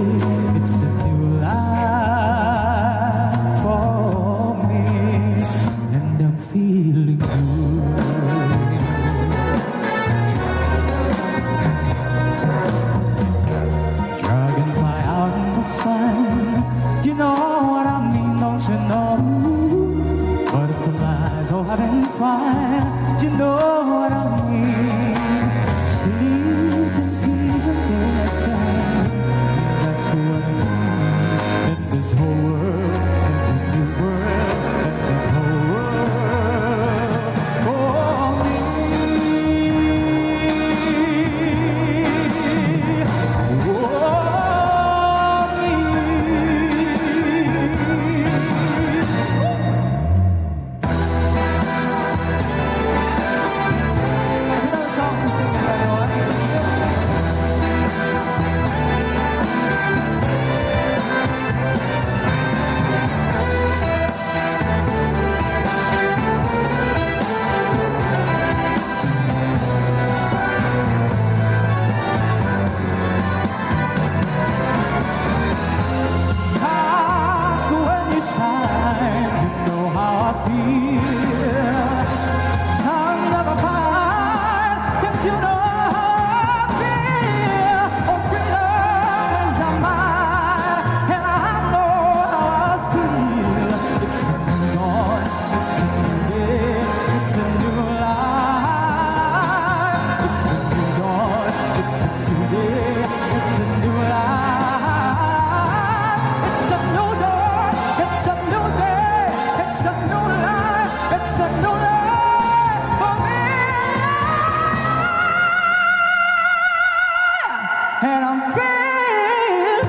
it's a new life for me, and I'm feeling good. Dragonfly out in the sun, you know what I mean, don't you know? Butterflies all having fun, you know what I mean. Sleep in peace until next time, that's what I mean. And this whole world is a new world, and the whole world for me. Stars, when you shine, you know how I feel. Son of a pine, and you know how I feel. Oh, freedom is mine, and I know how I feel. It's a new dawn, it's a new day, it's a new life. It's a new dawn, it's a new day, it's a new life. It's a new dawn, it's a new day, it's a new life, it's a new life for me. And I'm feeling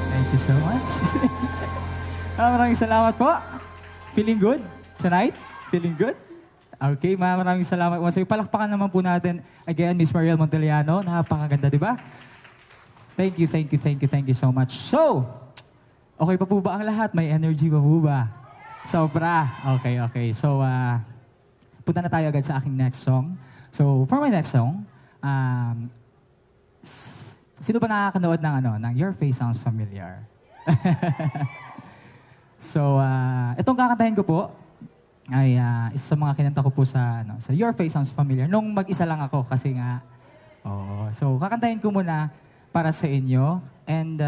Thank you so much. Maraming salamat po. Feeling good tonight? Feeling good? Okay, maraming salamat. Once again, palakpakan naman po natin again, Miss Mariel Monteliano. Napakaganda, di ba? Thank you, thank you, thank you, thank you so much. So, okay pa po ba ang lahat? May energy pa po ba? Sobra. Okay, okay. So, punta na tayo agad sa aking next song. So, for my next song, sino ba nakakanood ng Your Face Sounds Familiar? So, itong kakantahin ko po ay isa sa mga kinanta ko po sa Your Face Sounds Familiar. Nung mag-isa lang ako kasi nga, so kakantahin ko muna para sa inyo. And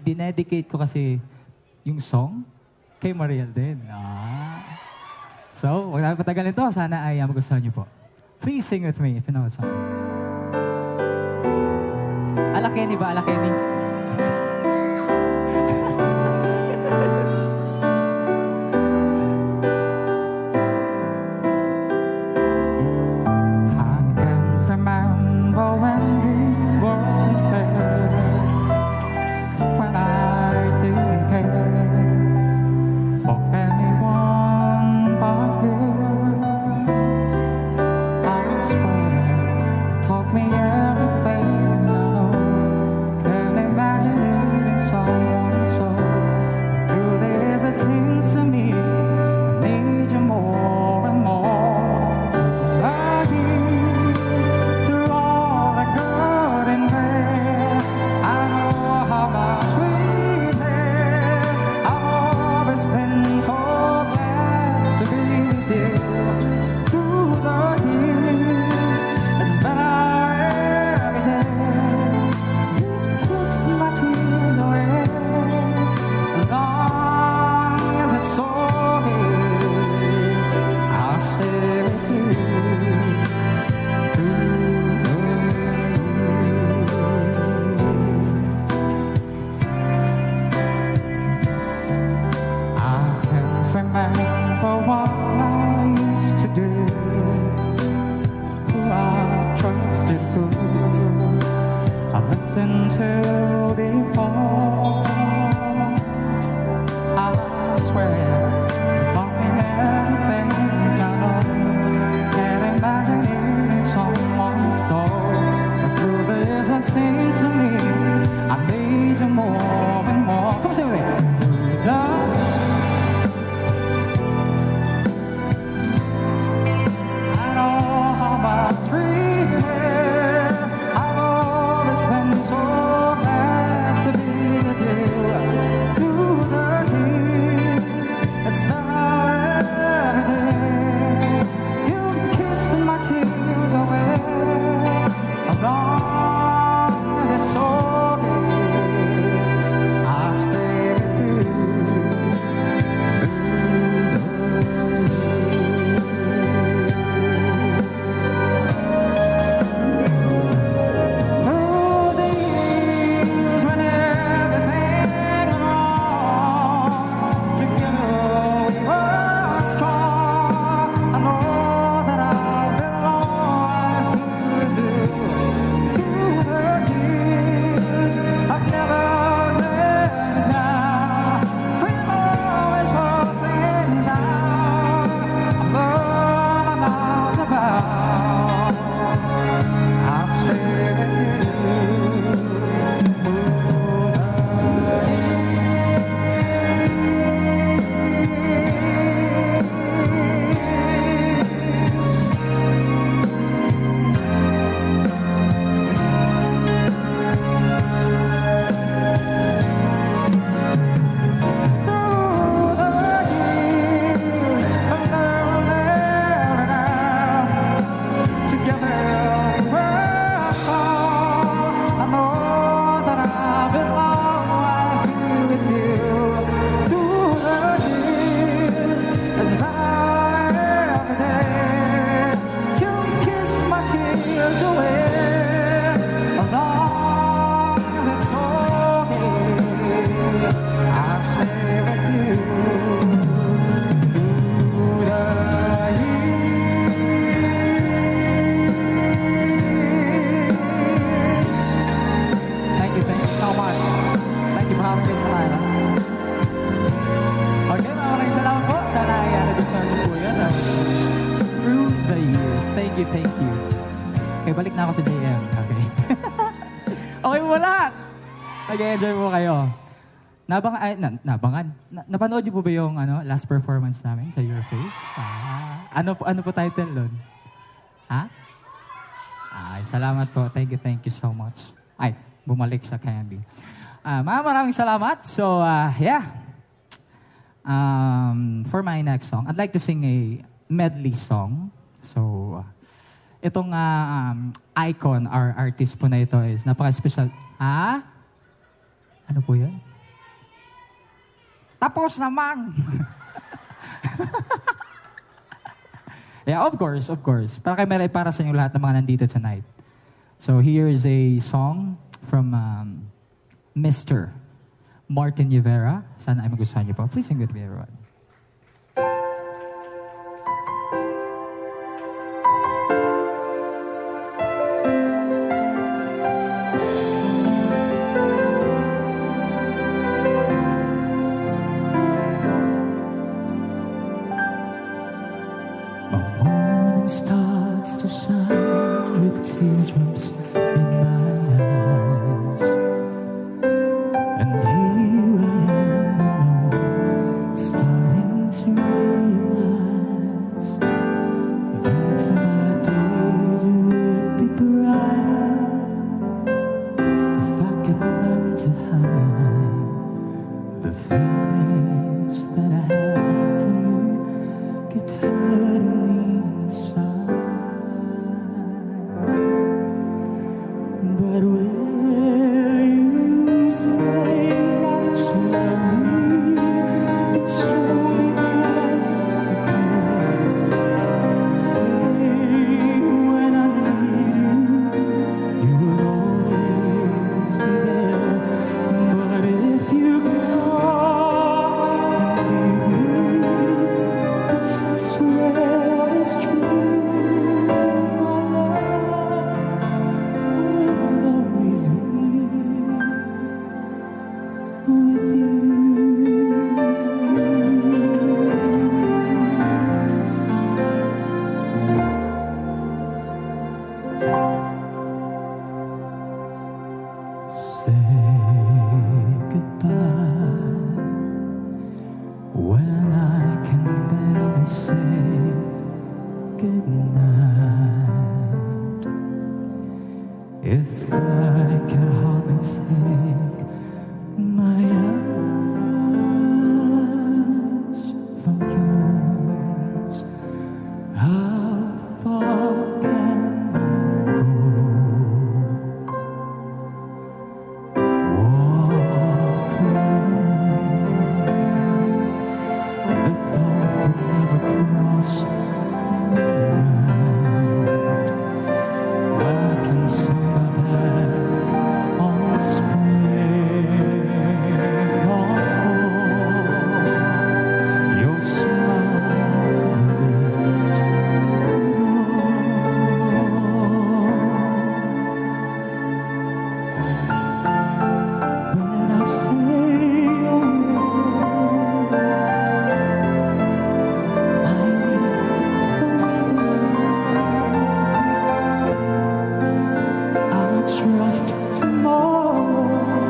dinedicate ko kasi yung song kay Mariel din. So, huwag namin patagalin ito. Sana ay magustuhan niyo po. Please sing with me if you know the song. Ala Kenny ba? Ala Kenny? to before. I swear, bumping everything I know, can't imagine it someone so. The truth is, it seems to me I need you more and more. Come sing with me. Through the I know how much dreaming I've always been so glad to be with you. Through the years, it's now everything. You kissed my tears away. As long as it's okay, I'll stay with you. Through the years when everything went wrong, together we were strong. I know that I belong with you. Through the years, I've never let you down. We always work things out. I love my thoughts about. I'll stay with you. Thank you so much. Thank you for having me tonight. Okay, maraming salamat po. Sana ay nagustuhan niyo po yun. Through the years. Thank you, thank you. Okay, balik na ako sa JM. Okay. Okay, wala. Nag-enjoy po kayo. Napanood niyo po ba yung last performance namin sa Your Face? Ano po title nun? Ha? Ay, salamat po. Thank you so much. Ay, bumalik sa Candy. Maraming salamat. So, yeah. For my next song, I'd like to sing a medley song. So, itong icon, our artist po na ito is napaka-special. Ano po yun? Tapos naman! Yeah, of course. Para para sa inyo lahat ng mga nandito tonight. So here is a song from Mr. Martin Rivera. Sana ay magustuhan niyo po. Please sing with me, everyone. Starts to shine with teardrops in my eyes, and here I am alone, starting to realize that my days would be brighter if I could learn to hide the feelings that I have for you. Kept hurting me inside. Say goodbye when I can barely say goodnight. If I can hardly take my eyes from yours, how far can we go? The thought would never cross my mind. I can see my back on spring or fall. Your smile is when I say your words, I trust tomorrow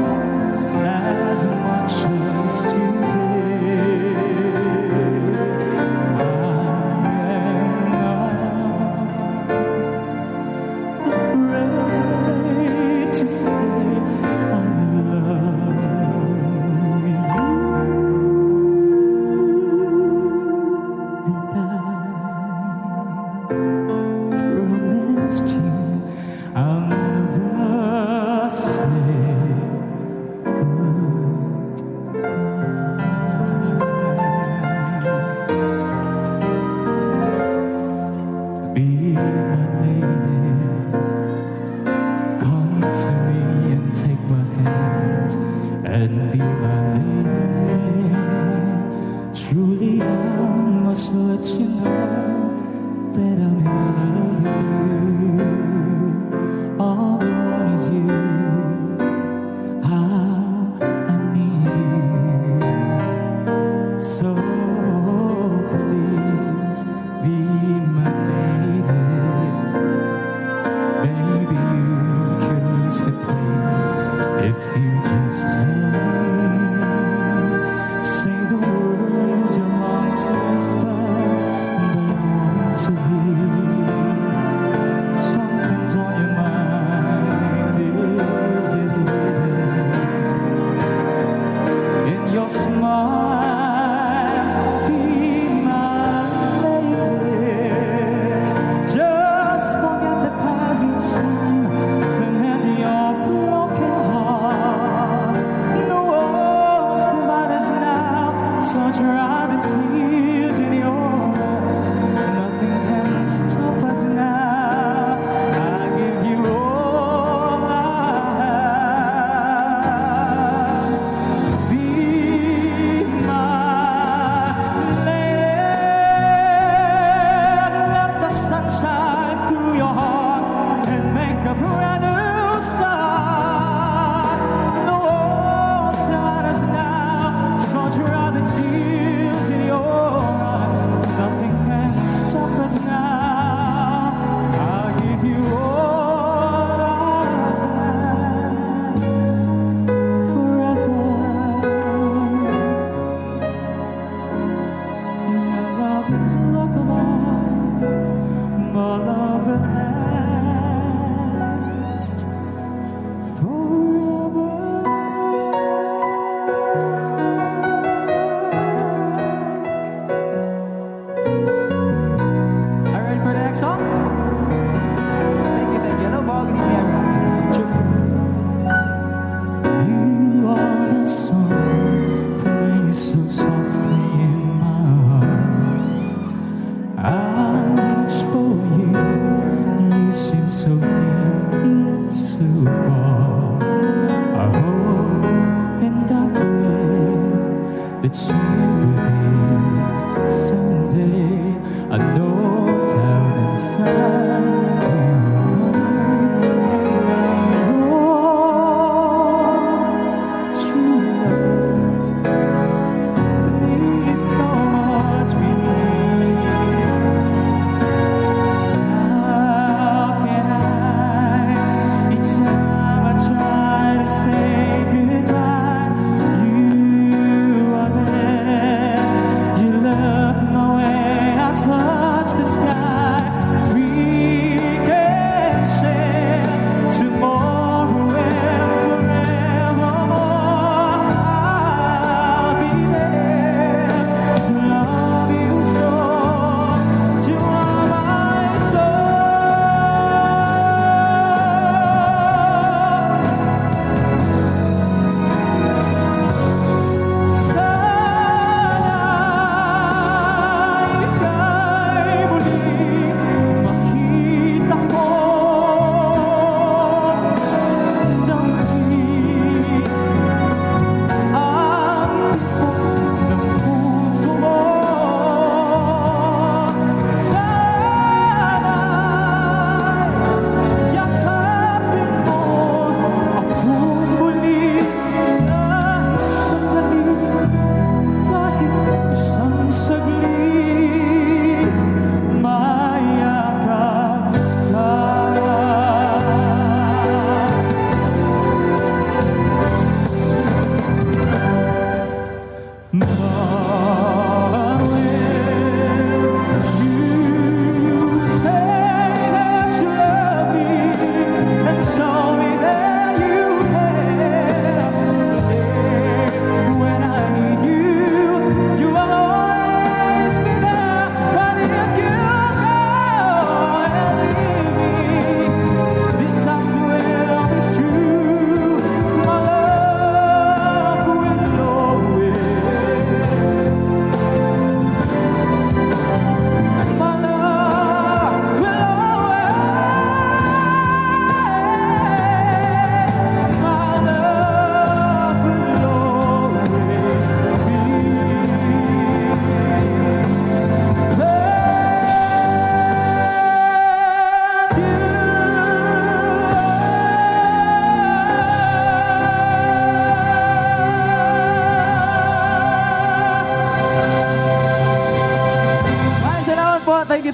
as much as today. I am not afraid to say I love you, and I promised you I'll never say goodbye. Be my lady, come to me and take my hand and be my lady. Truly I must let you know that I'm in love with you. All I want is you. I need you. So please be my lady. Baby, you could lose the pain if you just tell me. Say the words you long to whisper, but I want to hear. Something's on your mind, is it hidden in your smile? Be my lady. Just forget the past each time to mend your broken heart.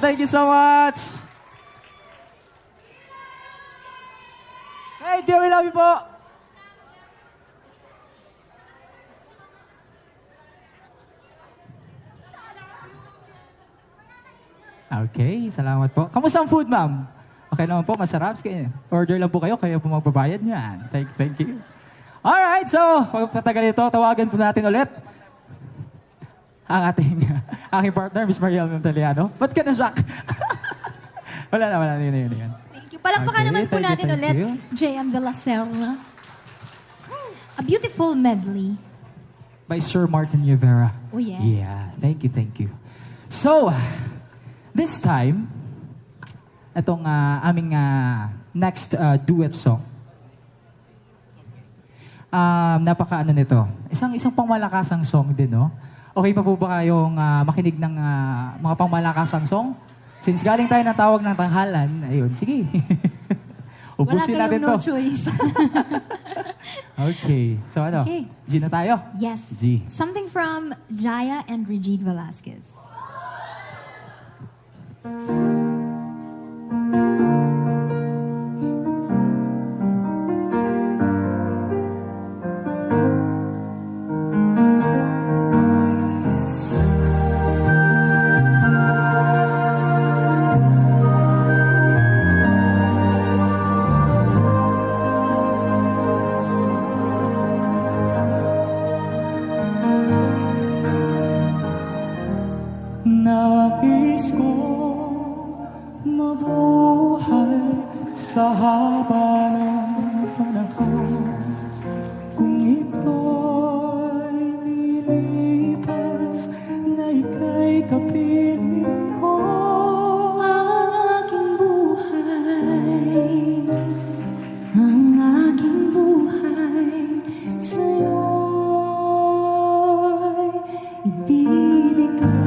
Thank you so much. Thank you. We love you po. Okay, salamat po. Kamusta ang food, ma'am? Okay naman po, masarap. Order lang po kayo po magbabayad niyan. Thank you. Alright, so, pagpatagal ito, tawagan po natin ulit ang aking partner, Miss Mariel Montaliano. Ba't ka na-shock? wala na. Yun. Thank you. Palakpakan Okay, naman po thank natin you. ulit, JM de la Serna. A beautiful medley. By Sir Martin Rivera. Oh, yeah. Yeah, thank you. So, this time, itong aming next duet song. Napaka nito. Isang pangmalakasang song din, no? Okay pa po ba kayong makinig ng mga pangmalakasang song? Since galing tayo ng tawag ng tanghalan, ayun, sige. Wala Ubusin natin kayong no to. choice. Okay, so ano? Okay. G na tayo? Yes. G. Something from Jaya and Regine Velasquez. Nais ko mabuhay sa haba ng panahon. Kung ito'y lilipas na ika'y kapiling ko. Ang aking buhay sa'yo'y ibibigay.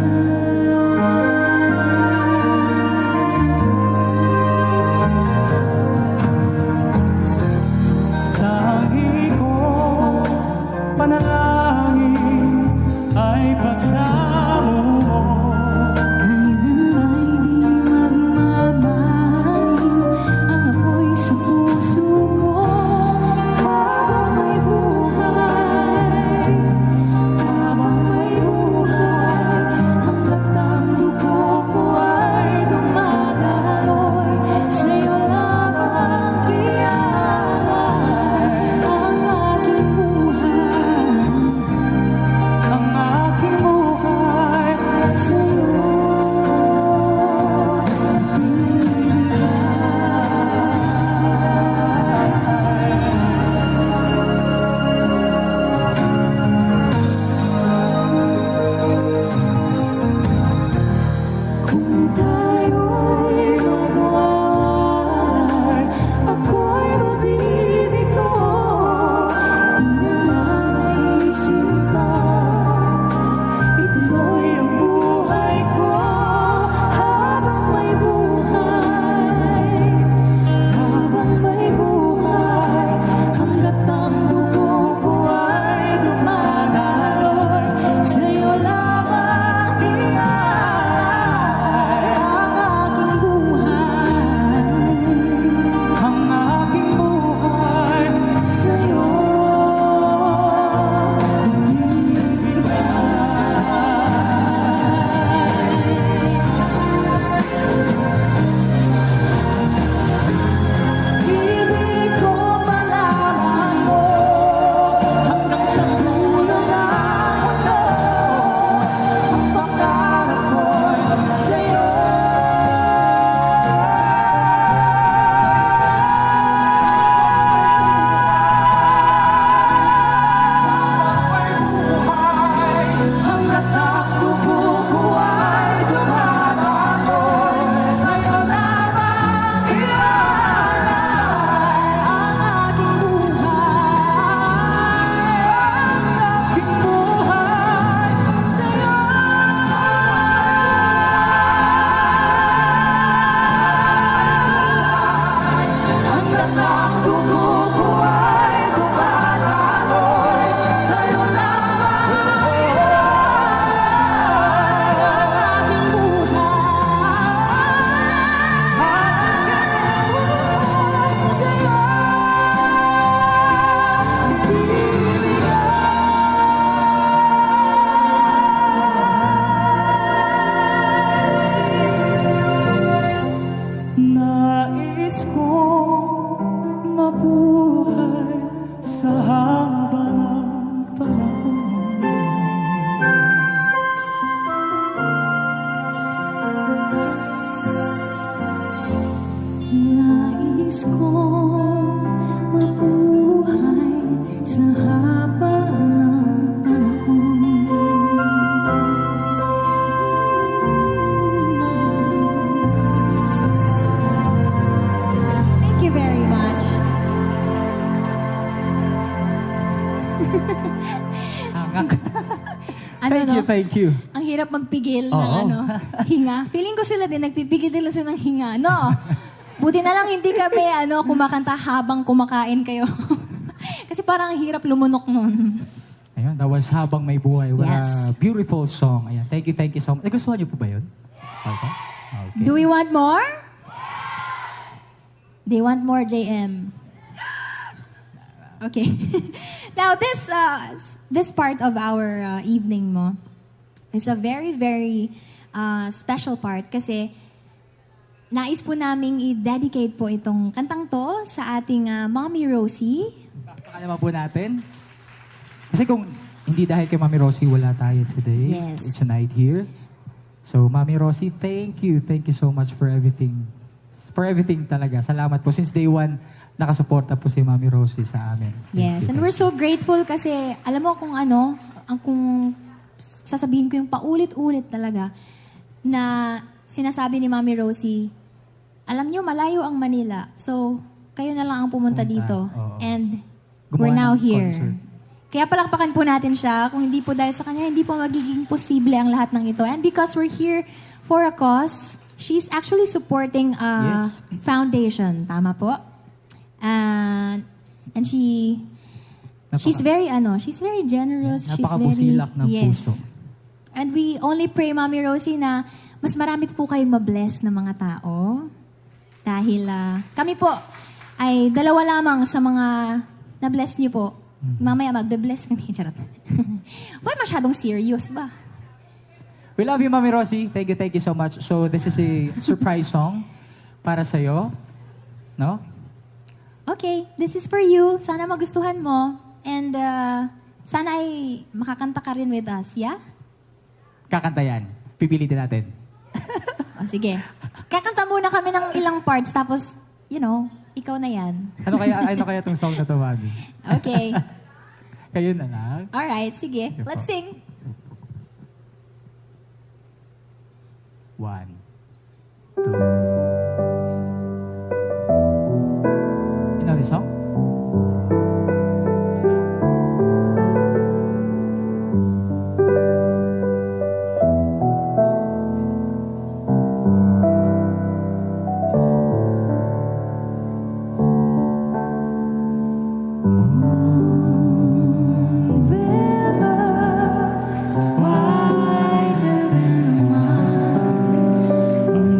Nais kong mabuhay sa haba ng panahon. Thank you very much. Hangak. Thank you. Ang hirap magpigil ng Oo. hinga. Feeling ko sila din, nagpipigil din sila ng hinga. No? Buti na lang hindi kami kumakanta habang kumakain kayo. Kasi parang ang hirap lumunok nun. Ayun, that was Habang May Buhay. What a Yes. beautiful song. Ayan, thank you so much. Nagustuhan niyo po ba yun? Okay. Do we want more? They want more, JM. Okay. Now, this part of our evening mo is a very, very special part kasi nais po naming i-dedicate po itong kantang to sa ating Mommy Rosie. Baka naman po natin. Kasi kung hindi dahil kay Mami Rosie, wala tayo today. Yes. Tonight here. So, Mami Rosie, thank you. Thank you so much for everything. For everything talaga. Salamat po. Since day one, nakasuporta po si Mami Rosie sa amin. Yes, and we're so grateful kasi alam mo kung kung sasabihin ko yung paulit-ulit talaga na sinasabi ni Mami Rosie, alam niyo malayo ang Manila. So, kayo na lang ang pumunta dito. Oo. And Gumawa we're now ng here. concert. Kaya palakpakan po natin siya. Kung hindi po dahil sa kanya, hindi po magiging posible ang lahat ng ito. And because we're here for a cause, she's actually supporting a Yes. foundation. Tama po? And she's very she's very generous. She's Napakabusilak ng yes. puso. And we only pray, Mami Rosie, na mas marami po kayong mabless na mga tao. Dahil kami po ay dalawa lamang sa mga na-bless niyo po. Mamaya magbe-bless kami. Charot. Why masyadong serious ba? We love you, Mami Rosie. Thank you so much. So, this is a surprise song para sa'yo. No? Okay, this is for you. Sana magustuhan mo. And sana ay makakanta ka rin with us, yeah? Kakanta yan. Pipilitin natin. O, sige. Kakanta muna kami ng ilang parts, tapos, ikaw na yan. Ano kaya tong song na to, Mami? Okay. Kayo na lang. Alright, sige. Sige Let's po. sing. 1, 2. You know this song?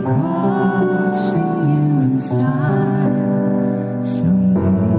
Crossing you inside someday.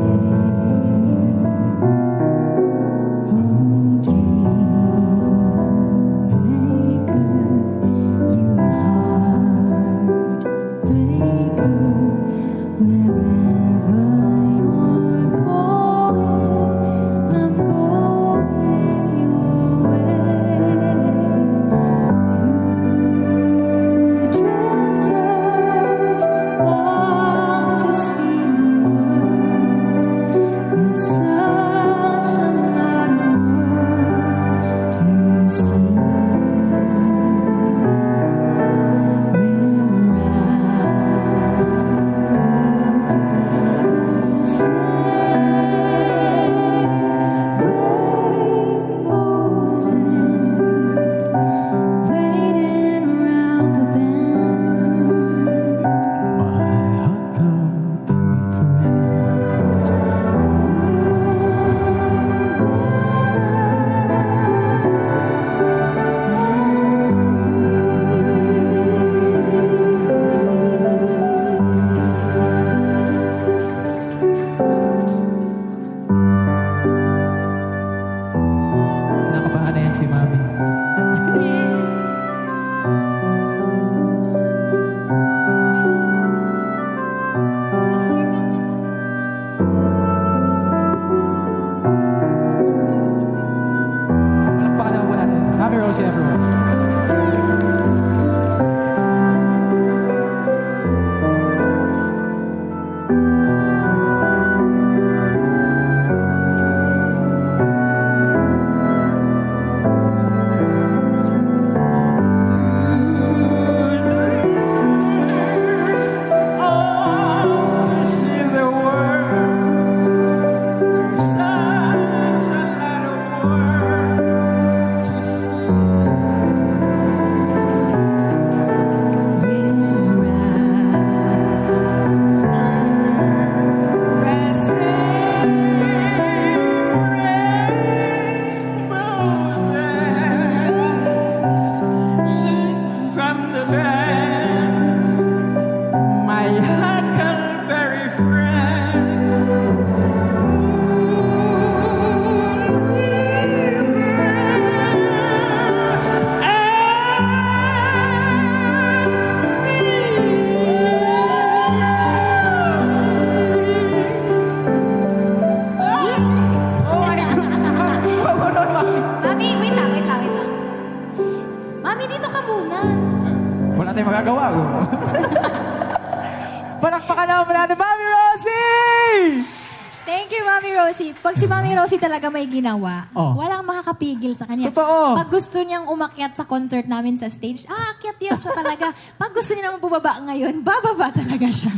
you, Mami Rosie. Pag si Mami Rosie talaga may ginawa, Oh. walang makakapigil sa kanya. Totoo. Pag gusto niyang umakyat sa concert namin sa stage, akyat yan siya talaga. Pag gusto niya naman bumaba ngayon, bababa talaga siya.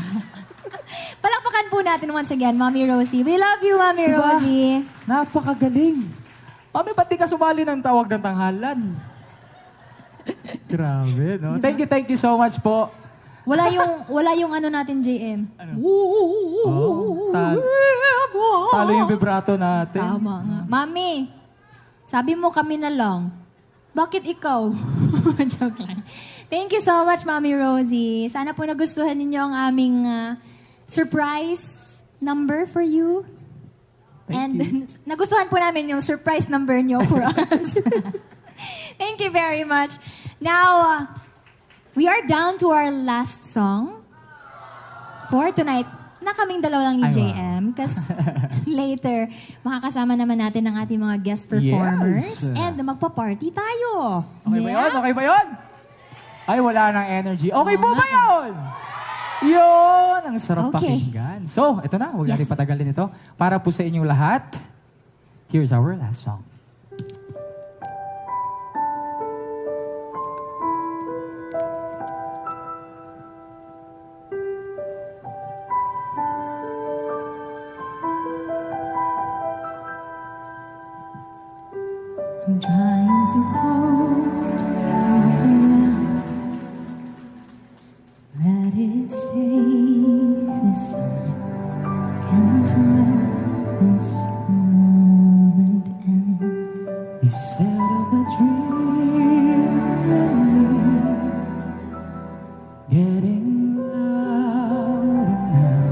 Palakpakan po natin once again, Mami Rosie. We love you, Mami Diba? Rosie. Napakagaling. Mami, ba't di ka sumali ng tawag ng tanghalan? Grabe, no? Thank you so much po. Wala yung ano natin, JM. Ano? Talo yung vibrato natin. Tama nga. Mami, sabi mo kami na lang. Bakit ikaw? Joke lang. Thank you so much, Mami Rosie. Sana po nagustuhan ninyo ang aming surprise number for you. And nagustuhan po namin yung surprise number nyo for us. Thank you very much. Now, we are down to our last song for tonight. Na kaming dalawa lang ni Ay, wow. JM. Kasi later, makakasama naman natin ang ating mga guest performers. Yes. And magpa-party tayo. Okay ba yun? Okay ba yun? Ay, wala nang energy. Okay po Oo ba nga. yun? Yun! Ang sarap Okay. pakinggan. So, ito na. Huwag Yes. natin patagalin ito. Para po sa inyong lahat, here's our last song. I'm trying to hold my breath. Let it stay this time. Can't let this moment end. You said of a dream in me, getting louder now.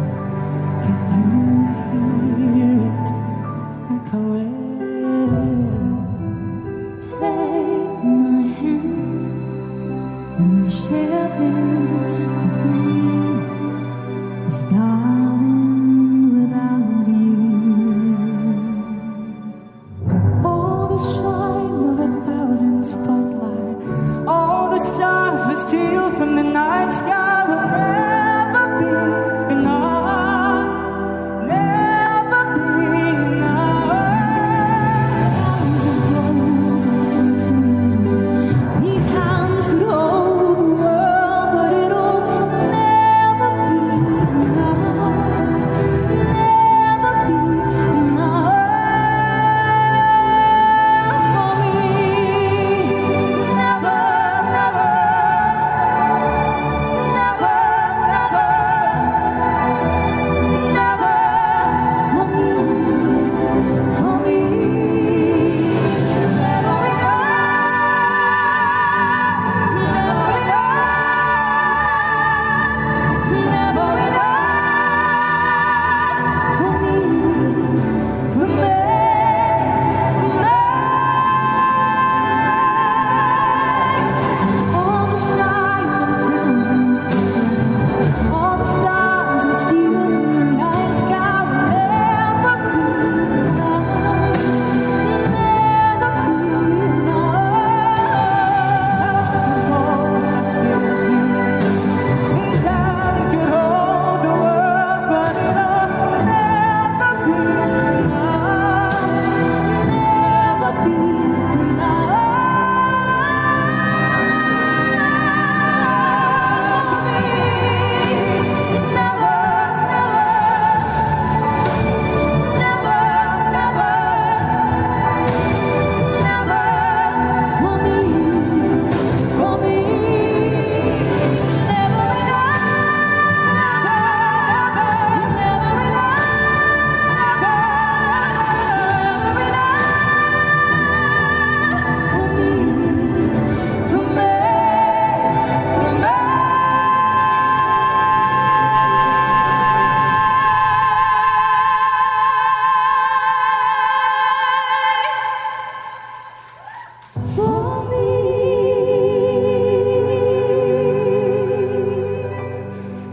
Can you hear it echoing? Take my hand and share this with me. 'Cause darling, without you, All the shine of 1,000 spotlight, all the stars we steal from the night sky will never be enough, never be enough. distant to me. These hands could hold the world, but it'll never be enough. Never be enough for me. Never, never, never, never, never for me, for me. Never These hands could hold the world, but it'll never be enough.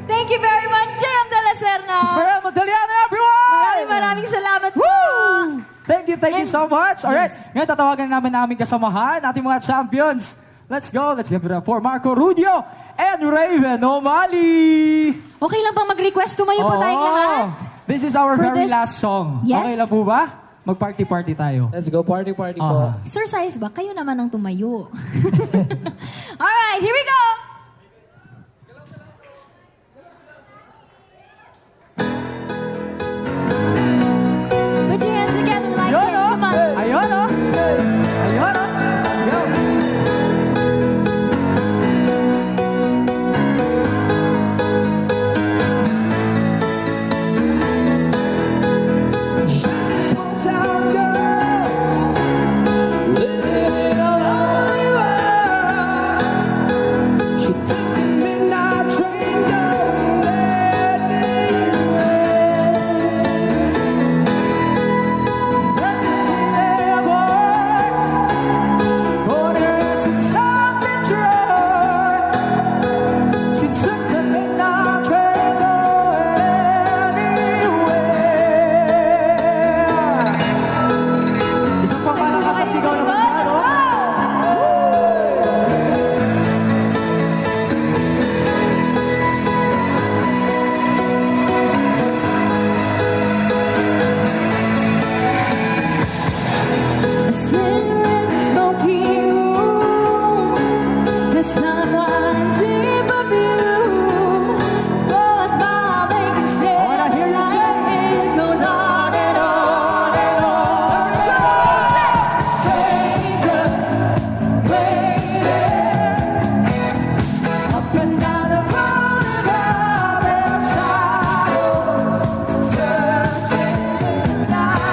Thank you very much, JM De La Serna. Maraming Magdaliana, everyone! Maraming salamat po. Woo! Thank you And- so much. Alright, Yes. ngayon tatawagan namin naming kasamahan, ating mga champions. Let's go. Let's give it up for Marco Rudio and Raven O'Malley. Okay lang bang mag-request? Tumayo po tayong lahat. This is our For very this- last song. Yes? Okay lang po ba? Mag-party-party tayo. Let's go, party po. Exercise ba? Kayo naman ang tumayo. Alright, here we go! Put your hands together like Ayun, this. oh! Come on. Ayun, oh! Ayun, oh! Let's go! She's a small town girl, living all over the world. She took the midnight train going anywhere. That's a city boy, borders in South Detroit. She took the midnight train going anywhere. Isang pa malakas ang sigaw naman dyan, Let's oh. go! Sitting in the smoky room, it's not one cheap of you. For a smile they can share. I wanna hear you sing. It goes on and on and on. Strangers waiting up and down the road without their shadows, searching in the night.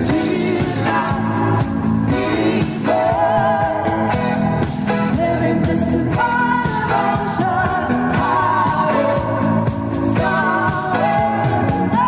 See like people living just in ocean, hiding somewhere in the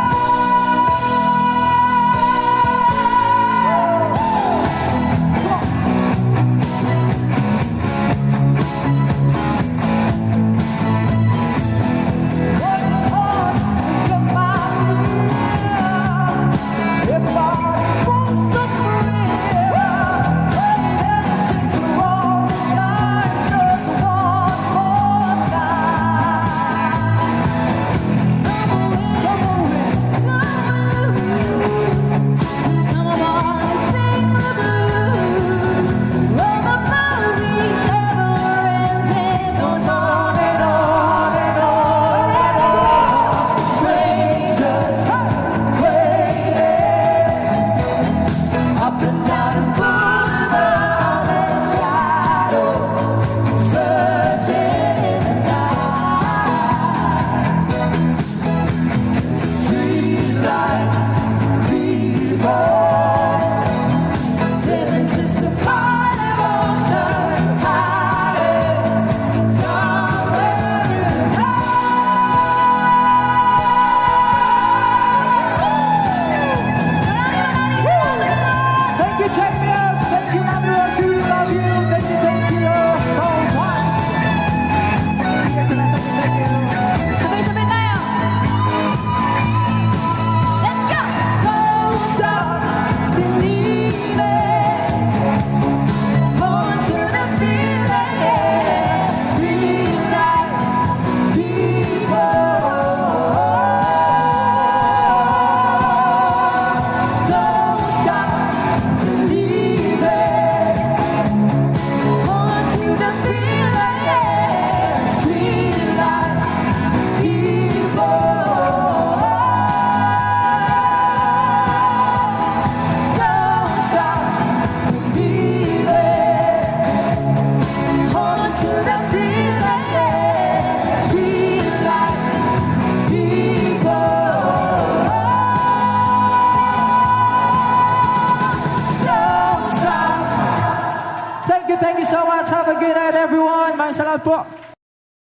up and down the boulevard and shadows, searching in the night. Street lights, people living just a part of ocean, hiding somewhere in the Thank you, champions! Thank you, Andrews! We love you! Thank you so much! Thank you. Sabay-sabay tayo. Let's go! Don't stop believing. Hold to the feeling. Street lights, people. Don't stop believing. Hold to the feeling. Street lights, people. Don't stop believing. Hold to the feeling. Street light people. Don't stop. Thank you so much. Have a good night, everyone. Maraming salamat po.